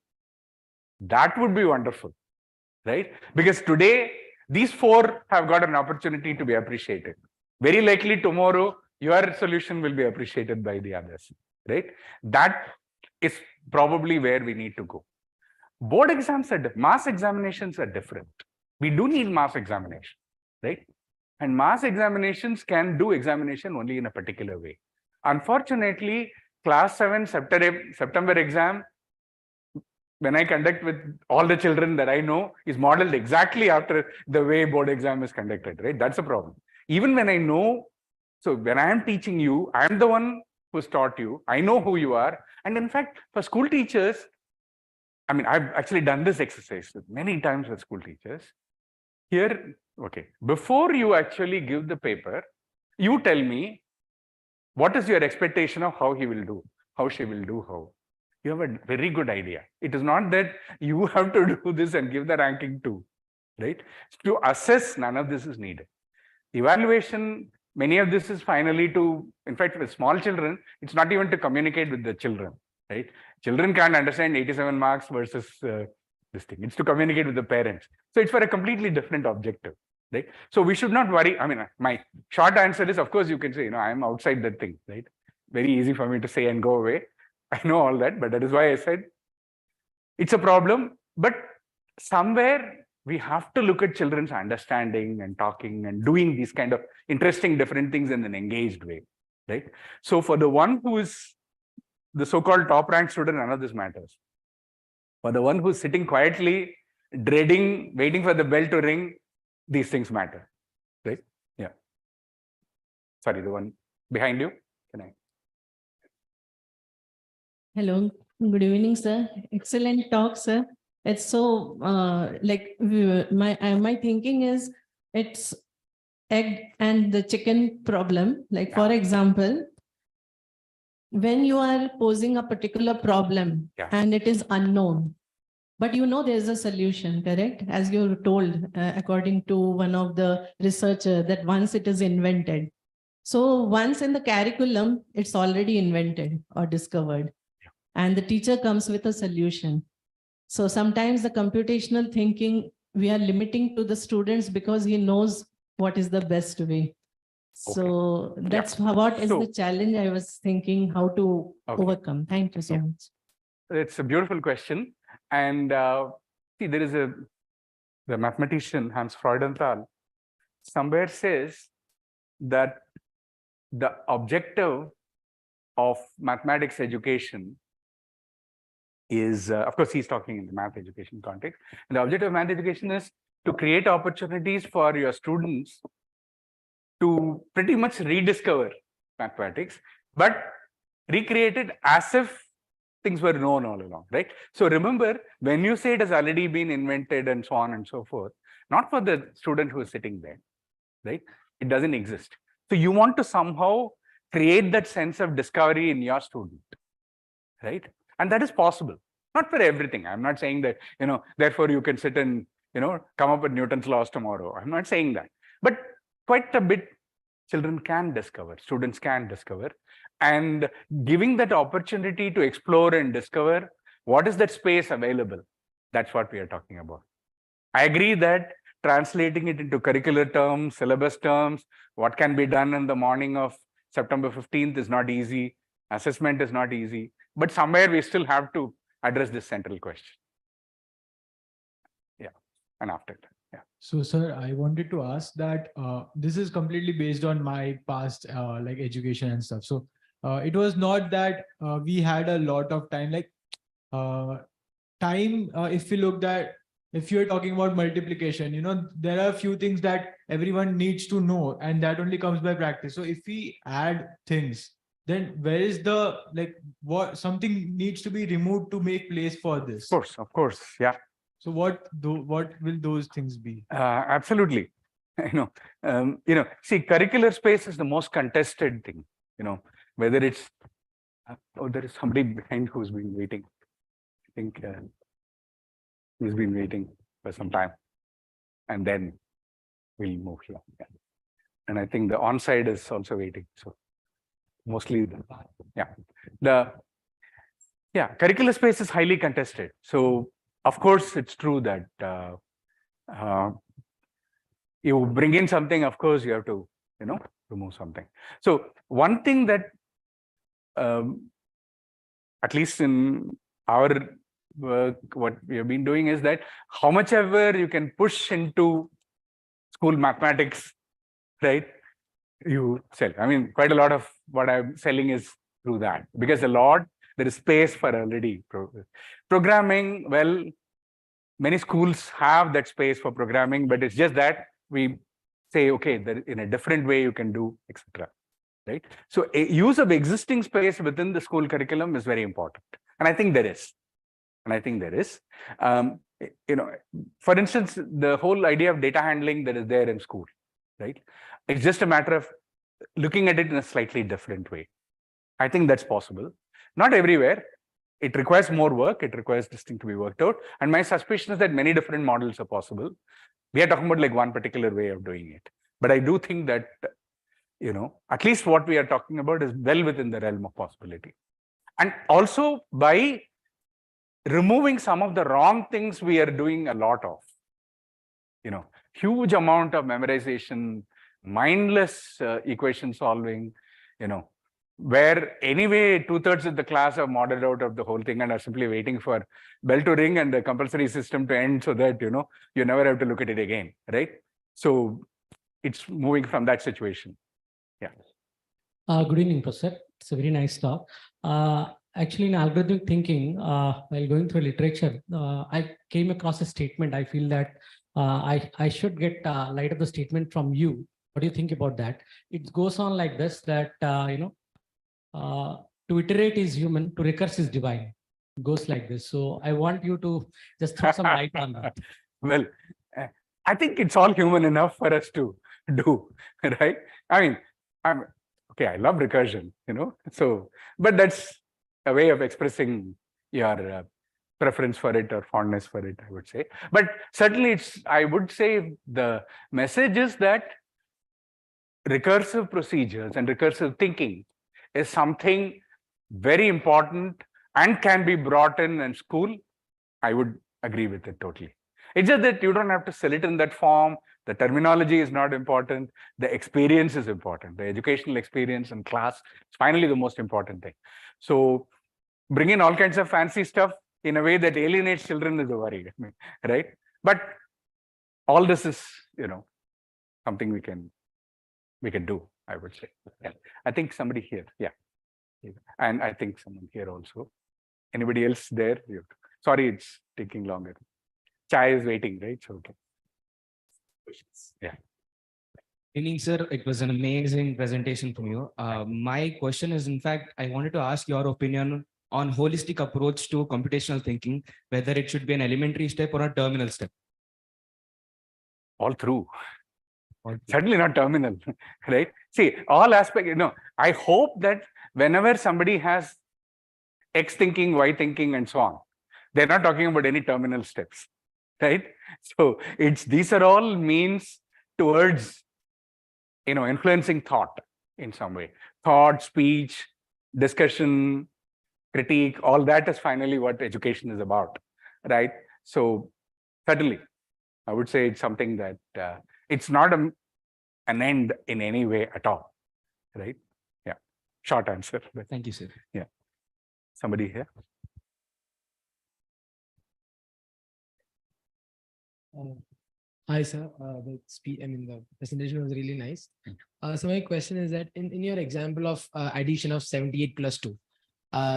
that would be wonderful, right? Because today, these 4 have got an opportunity to be appreciated. Very likely tomorrow, your solution will be appreciated by the others, right? That is probably where we need to go. Board exams mass examinations are different. We do need mass examination, right? And mass examinations can do examination only in a particular way. Unfortunately, class 7 September exam, when I conduct with all the children that I know, is modeled exactly after the way board exam is conducted, right? That's a problem. Even when I know, so when I am teaching you, I am the one who's taught you, I know who you are. And in fact, for school teachers, I mean, I've actually done this exercise many times with school teachers. Here, okay, before you actually give the paper, you tell me, what is your expectation of how he will do, how she will do, how? You have a very good idea. It is not that you have to do this and give the ranking too, right? To assess, none of this is needed. Evaluation, many of this is finally to, in fact, with small children, it's not even to communicate with the children, right? Children can't understand 87 marks versus this thing. It's to communicate with the parents. So it's for a completely different objective, right? So we should not worry. I mean, my short answer is, of course, you can say, I'm outside that thing, right? Very easy for me to say and go away. I know all that, but that is why I said it's a problem. But somewhere we have to look at children's understanding and talking and doing these kind of interesting different things in an engaged way, right? So for the one who is the so-called top-ranked student, none of this matters. For the one who's sitting quietly, dreading, waiting for the bell to ring, these things matter, right? Yeah. Sorry, the one behind you. Can I?
Hello, good evening, sir. Excellent talk, sir. It's so my thinking is it's egg and the chicken problem. Like, for example, when you are posing a particular problem and it is unknown, but there's a solution, correct? As you told, according to one of the researchers, that once it is invented. So once in the curriculum, it's already invented or discovered. And the teacher comes with a solution. So sometimes the computational thinking, we are limiting to the students because he knows what is the best way. So that's what is the challenge I was thinking how to overcome. Thank you so much.
It's a beautiful question. And see, there is the mathematician Hans Freudenthal somewhere says that the objective of mathematics education is, of course, he's talking in the math education context. And the objective of math education is to create opportunities for your students to pretty much rediscover mathematics, but recreate it as if things were known all along, right? So remember, when you say it has already been invented and so on and so forth, not for the student who is sitting there, right? It doesn't exist. So you want to somehow create that sense of discovery in your student, right? And that is possible. Not for everything. I'm not saying that, therefore you can sit and, come up with Newton's laws tomorrow. I'm not saying that. But quite a bit children can discover, students can discover. And giving that opportunity to explore and discover what is that space available, that's what we are talking about. I agree that translating it into curricular terms, syllabus terms, what can be done in the morning of September 15th is not easy. Assessment is not easy. But somewhere we still have to address this central question. Yeah, and after that. Yeah.
So, sir, I wanted to ask that this is completely based on my past like education and stuff. So it was not that we had a lot of time, like if we looked at, if you're talking about multiplication, there are a few things that everyone needs to know, and that only comes by practice. So if we add things, then where is the, like, what something needs to be removed to make place for this?
Of course, yeah.
So what will those things be?
Absolutely. See, curricular space is the most contested thing, whether it's, there is somebody behind who's been waiting. I think he's been waiting for some time, and then we'll move here. Yeah. And I think the on-side is also waiting. So mostly, curricular space is highly contested. So of course, it's true that you bring in something, of course, you have to, remove something. So one thing that, at least in our work, what we have been doing is that how much ever you can push into school mathematics, right? You sell. I mean, quite a lot of what I'm selling is through that, because there is space for already programming. Well, many schools have that space for programming, but it's just that we say, okay, in a different way you can do, etc. Right? So a use of existing space within the school curriculum is very important. And I think there is. For instance, the whole idea of data handling that is there in school, right? It's just a matter of looking at it in a slightly different way. I think that's possible. Not everywhere. It requires more work. It requires this thing to be worked out. And my suspicion is that many different models are possible. We are talking about like one particular way of doing it. But I do think that, at least what we are talking about is well within the realm of possibility. And also by removing some of the wrong things we are doing a lot of, huge amount of memorization, mindless equation solving, where anyway 2/3 of the class are modded out of the whole thing and are simply waiting for bell to ring and the compulsory system to end so that, you never have to look at it again, right? So it's moving from that situation. Yeah.
Good evening, Professor. It's a very nice talk. Actually, in algorithmic thinking, while going through literature, I came across a statement. I feel that I should get light of the statement from you. What do you think about that? It goes on like this, that, to iterate is human, to recurse is divine. It goes like this. So I want you to just throw some light on that.
Well, I think it's all human enough for us to do, right? I mean, I love recursion, so, but that's a way of expressing your preference for it or fondness for it, I would say. But certainly I would say the message is that recursive procedures and recursive thinking is something very important and can be brought in school. I would agree with it totally. It's just that you don't have to sell it in that form. The terminology is not important. The experience is important. The educational experience in class is finally the most important thing. So bring in all kinds of fancy stuff in a way that alienates children is a worry, right? But all this is, something we can do, I would say. Yeah. I think somebody here, yeah. And I think someone here also. Anybody else there? Sorry, it's taking longer. Chai is waiting, right? So, okay. Yeah.
Evening, sir. It was an amazing presentation from you. My question is, in fact, I wanted to ask your opinion on holistic approach to computational thinking, whether it should be an elementary step or a terminal step.
All through. Certainly not terminal, right? See, all aspects, I hope that whenever somebody has X thinking, Y thinking, and so on, they're not talking about any terminal steps, right? So these are all means towards, influencing thought in some way. Thought, speech, discussion, critique, all that is finally what education is about, right? So certainly, I would say it's something that it's not an end in any way at all, right? Yeah, short answer. But
thank you, sir.
Yeah, somebody here.
Hi, sir. The presentation was really nice. So my question is that in your example of addition of 78 plus 2,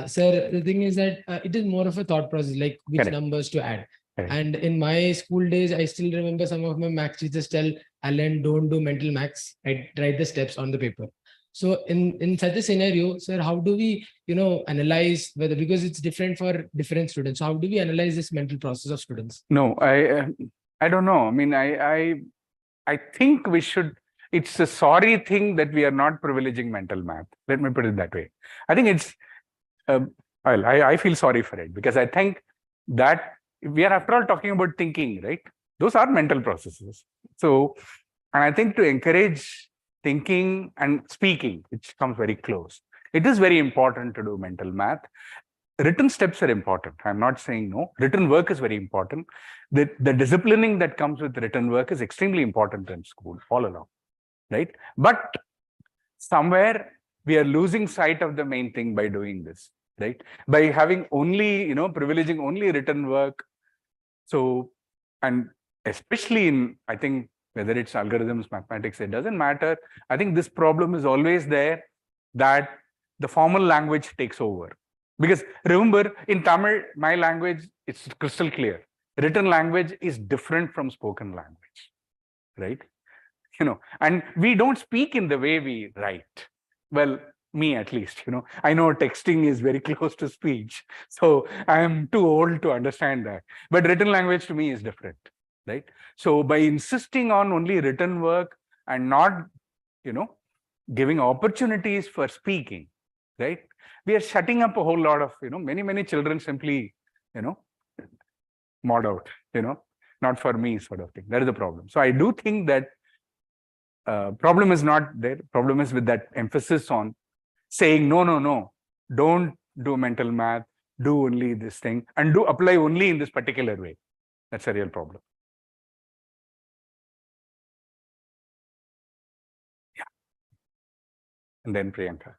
sir, the thing is that it is more of a thought process, like which
Correct.
numbers to add.
Correct.
And in my school days, I still remember some of my maths teachers tell Alan, don't do mental maths, write the steps on the paper. So in such a scenario, sir, how do we, analyze whether, because it's different for different students. So how do we analyze this mental process of students?
No, I don't know. I mean, I think we should. It's a sorry thing that we are not privileging mental math. Let me put it that way. I think it's. I feel sorry for it because I think that we are after all talking about thinking, right? Those are mental processes. So, and I think to encourage thinking and speaking, which comes very close, it is very important to do mental math. Written steps are important. I'm not saying no. Written work is very important. The disciplining that comes with written work is extremely important in school all along, right? But somewhere we are losing sight of the main thing by doing this, right? By having only, privileging only written work. So, and especially in, I think, whether it's algorithms, mathematics, it doesn't matter. I think this problem is always there that the formal language takes over. Because remember, in Tamil, my language, it's crystal clear. Written language is different from spoken language, right? And we don't speak in the way we write. Well, me at least, I know texting is very close to speech. So I am too old to understand that. But written language to me is different, right? So by insisting on only written work and not, giving opportunities for speaking, right? We are shutting up a whole lot of, many children simply, mod out, not for me sort of thing. That is the problem. So I do think that problem is not there. Problem is with that emphasis on saying, no, don't do mental math, do only this thing and do apply only in this particular way. That's a real problem. Yeah. And then Priyanka.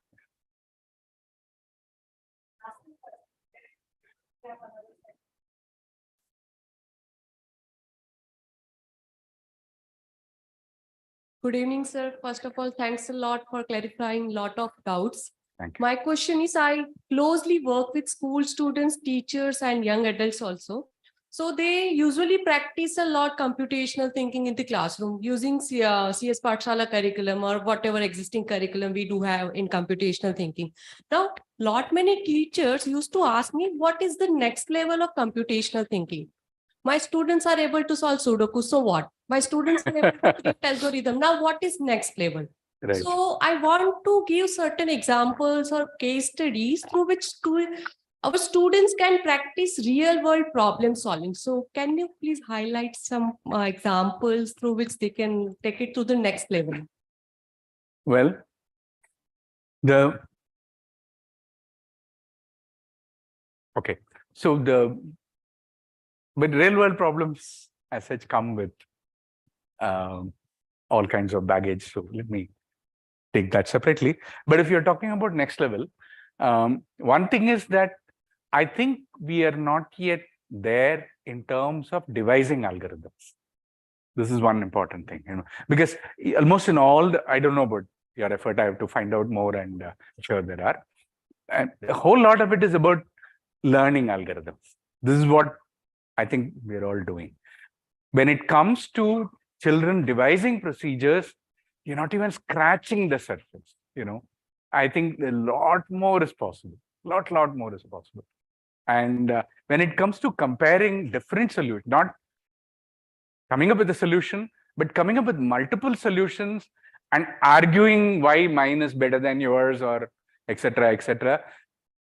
Good evening, sir. First of all, thanks a lot for clarifying a lot of doubts.
Thank you.
My question is, I closely work with school students, teachers, and young adults also. So they usually practice a lot computational thinking in the classroom using CS Pathshala curriculum or whatever existing curriculum we do have in computational thinking. Now, many teachers used to ask me, what is the next level of computational thinking? My students are able to solve Sudoku, so what? My students are able to create algorithm. Now, what is next level?
Right.
So I want to give certain examples or case studies through which our students can practice real world problem solving. So can you please highlight some examples through which they can take it to the next level?
Well, but real world problems as such come with all kinds of baggage. So let me take that separately. But if you're talking about next level, one thing is that I think we are not yet there in terms of devising algorithms. This is one important thing, because almost in all I don't know about your effort, I have to find out more, and I'm sure there are. And a whole lot of it is about learning algorithms. This is what I think we're all doing. When it comes to children devising procedures, you're not even scratching the surface, I think a lot more is possible. Lot more is possible. And when it comes to comparing different solutions, not coming up with a solution, but coming up with multiple solutions and arguing why mine is better than yours, or etc.,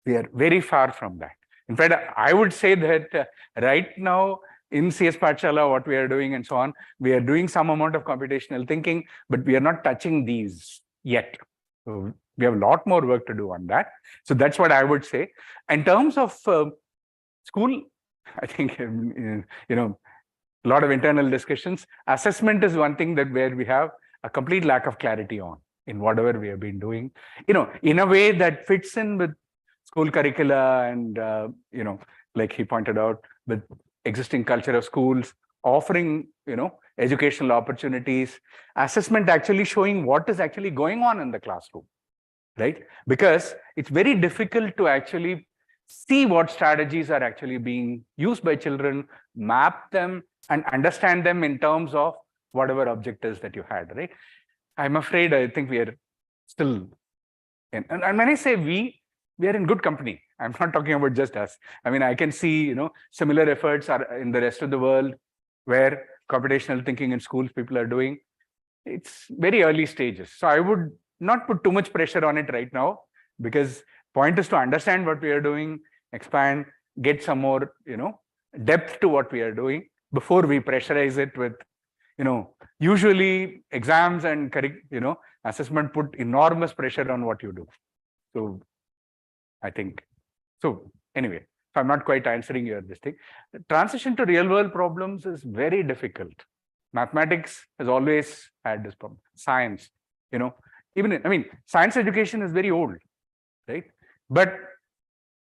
we are very far from that. In fact, I would say that right now in CS Pathshala, what we are doing and so on, we are doing some amount of computational thinking, but we are not touching these yet. So we have a lot more work to do on that. So that's what I would say. In terms of school, I think, a lot of internal discussions. Assessment is one thing that where we have a complete lack of clarity on in whatever we have been doing, in a way that fits in with school curricula and, like he pointed out, with existing culture of schools, offering, educational opportunities, assessment actually showing what is actually going on in the classroom, right? Because it's very difficult to actually see what strategies are actually being used by children, map them, and understand them in terms of whatever objectives that you had, right? I'm afraid I think we are still in, and when I say we are in good company. I'm not talking about just us. I mean, I can see, similar efforts are in the rest of the world where computational thinking in schools people are doing. It's very early stages. So I would not put too much pressure on it right now, because point is to understand what we are doing, expand, get some more, depth to what we are doing before we pressurize it with, usually exams and, assessment put enormous pressure on what you do. So I think, so anyway, so I'm not quite answering your this thing. The transition to real world problems is very difficult. Mathematics has always had this problem. Science, science education is very old, right? But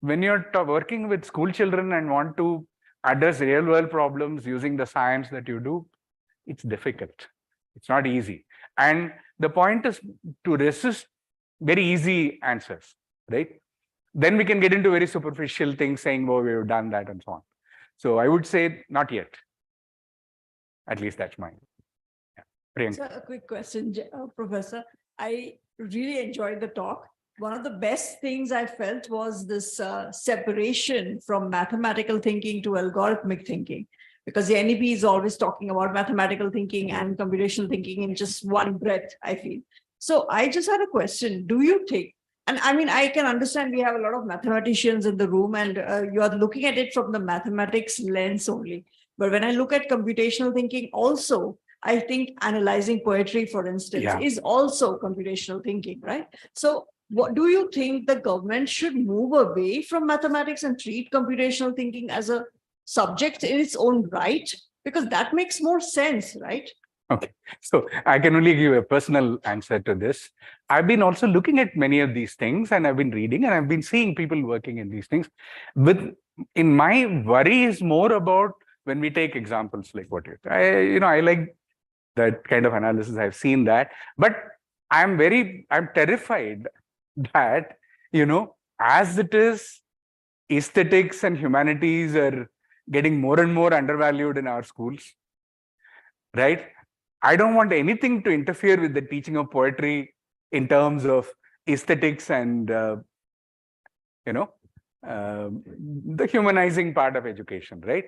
when you're working with school children and want to address real world problems using the science that you do, it's difficult. It's not easy. And the point is to resist very easy answers, right? Then we can get into very superficial things saying, oh, we've done that and so on. So I would say not yet. At least that's mine. Yeah.
So a quick question, Professor. I really enjoyed the talk. One of the best things I felt was this separation from mathematical thinking to algorithmic thinking, because the NEP is always talking about mathematical thinking and computational thinking in just one breath, I feel. So I just had a question. Do you think, and I mean, I can understand we have a lot of mathematicians in the room and you are looking at it from the mathematics lens only. But when I look at computational thinking also, I think analyzing poetry, for instance, is also computational thinking, right? So what do you think the government should move away from mathematics and treat computational thinking as a subject in its own right? Because that makes more sense, right?
Okay, so I can only give a personal answer to this. I've been also looking at many of these things, and I've been reading, and I've been seeing people working in these things. In my worry is more about when we take examples like what I like that kind of analysis. I've seen that, but I'm terrified that, as it is, aesthetics and humanities are getting more and more undervalued in our schools, right? I don't want anything to interfere with the teaching of poetry in terms of aesthetics and, the humanizing part of education, right?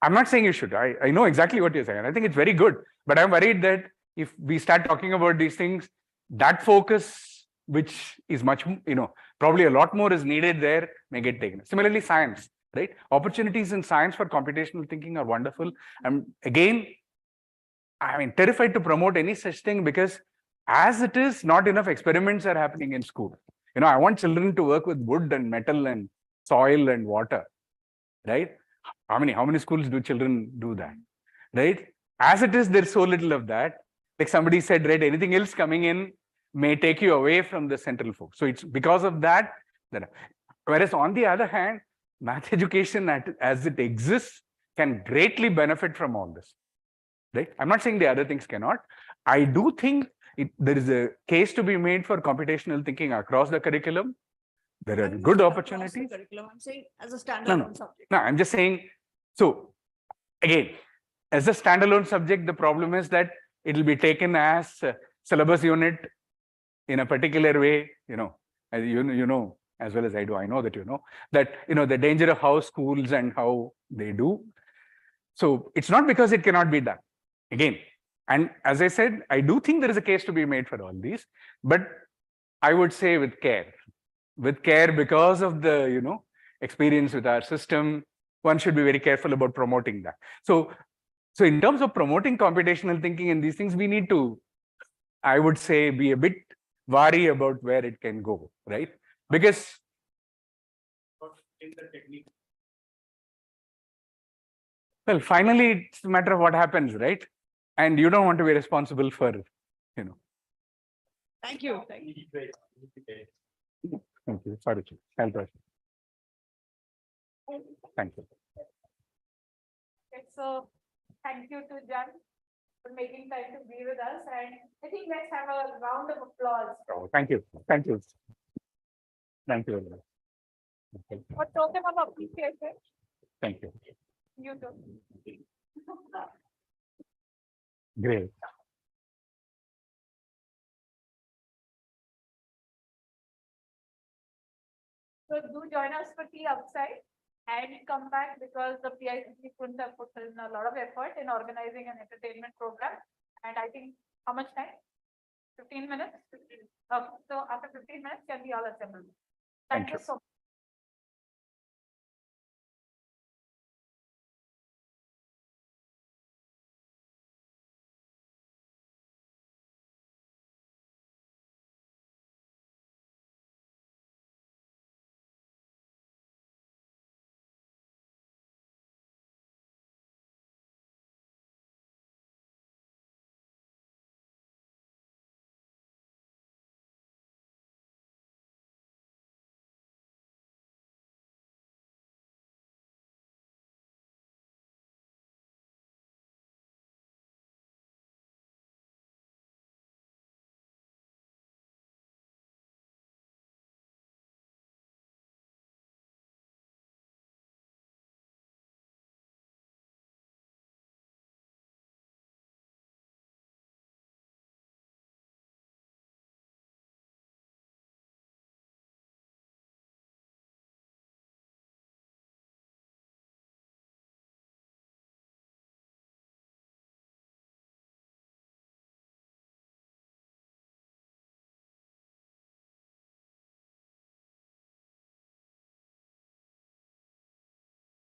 I'm not saying you should. I know exactly what you're saying. I think it's very good. But I'm worried that if we start talking about these things, that focus, which is much, probably a lot more is needed there, may get taken. Similarly, science, right? Opportunities in science for computational thinking are wonderful. Again, terrified to promote any such thing, because as it is, not enough experiments are happening in school. I want children to work with wood and metal and soil and water, right? How many schools do children do that, right? As it is, there's so little of that. Like somebody said, right, anything else coming in may take you away from the central focus. So it's because of that. Whereas on the other hand, math education as it exists can greatly benefit from all this, right? I'm not saying the other things cannot. I do think there is a case to be made for computational thinking across the curriculum, There are
I'm not
good
saying across the
opportunities.
curriculum. I'm saying as a standalone subject.
No, I'm just saying, so again, as a standalone subject, the problem is that it will be taken as a syllabus unit in a particular way, as you know, as well as I do, I know that that, the danger of how schools and how they do. So it's not because it cannot be done. Again, and as I said, I do think there is a case to be made for all these, but I would say with care because of the, experience with our system, one should be very careful about promoting that. So in terms of promoting computational thinking and these things, we need to, I would say, be a bit wary about where it can go, right? Because well, finally, it's a matter of what happens, right? And you don't want to be responsible for,
Thank you. Thank you.
Thank you. Sorry, thank you.
Okay, so thank you to Jan for making time to be with us. And I think let's have a round of applause.
Oh, thank you. Thank you. Thank you very much. Okay.
For token of appreciation.
Thank you.
You too.
Great.
So do join us for tea outside and come back because the PICC couldn't have put in a lot of effort in organizing an entertainment program. And I think how much time? 15 minutes? Okay. So after 15 minutes, can we all assemble? Thank you so much.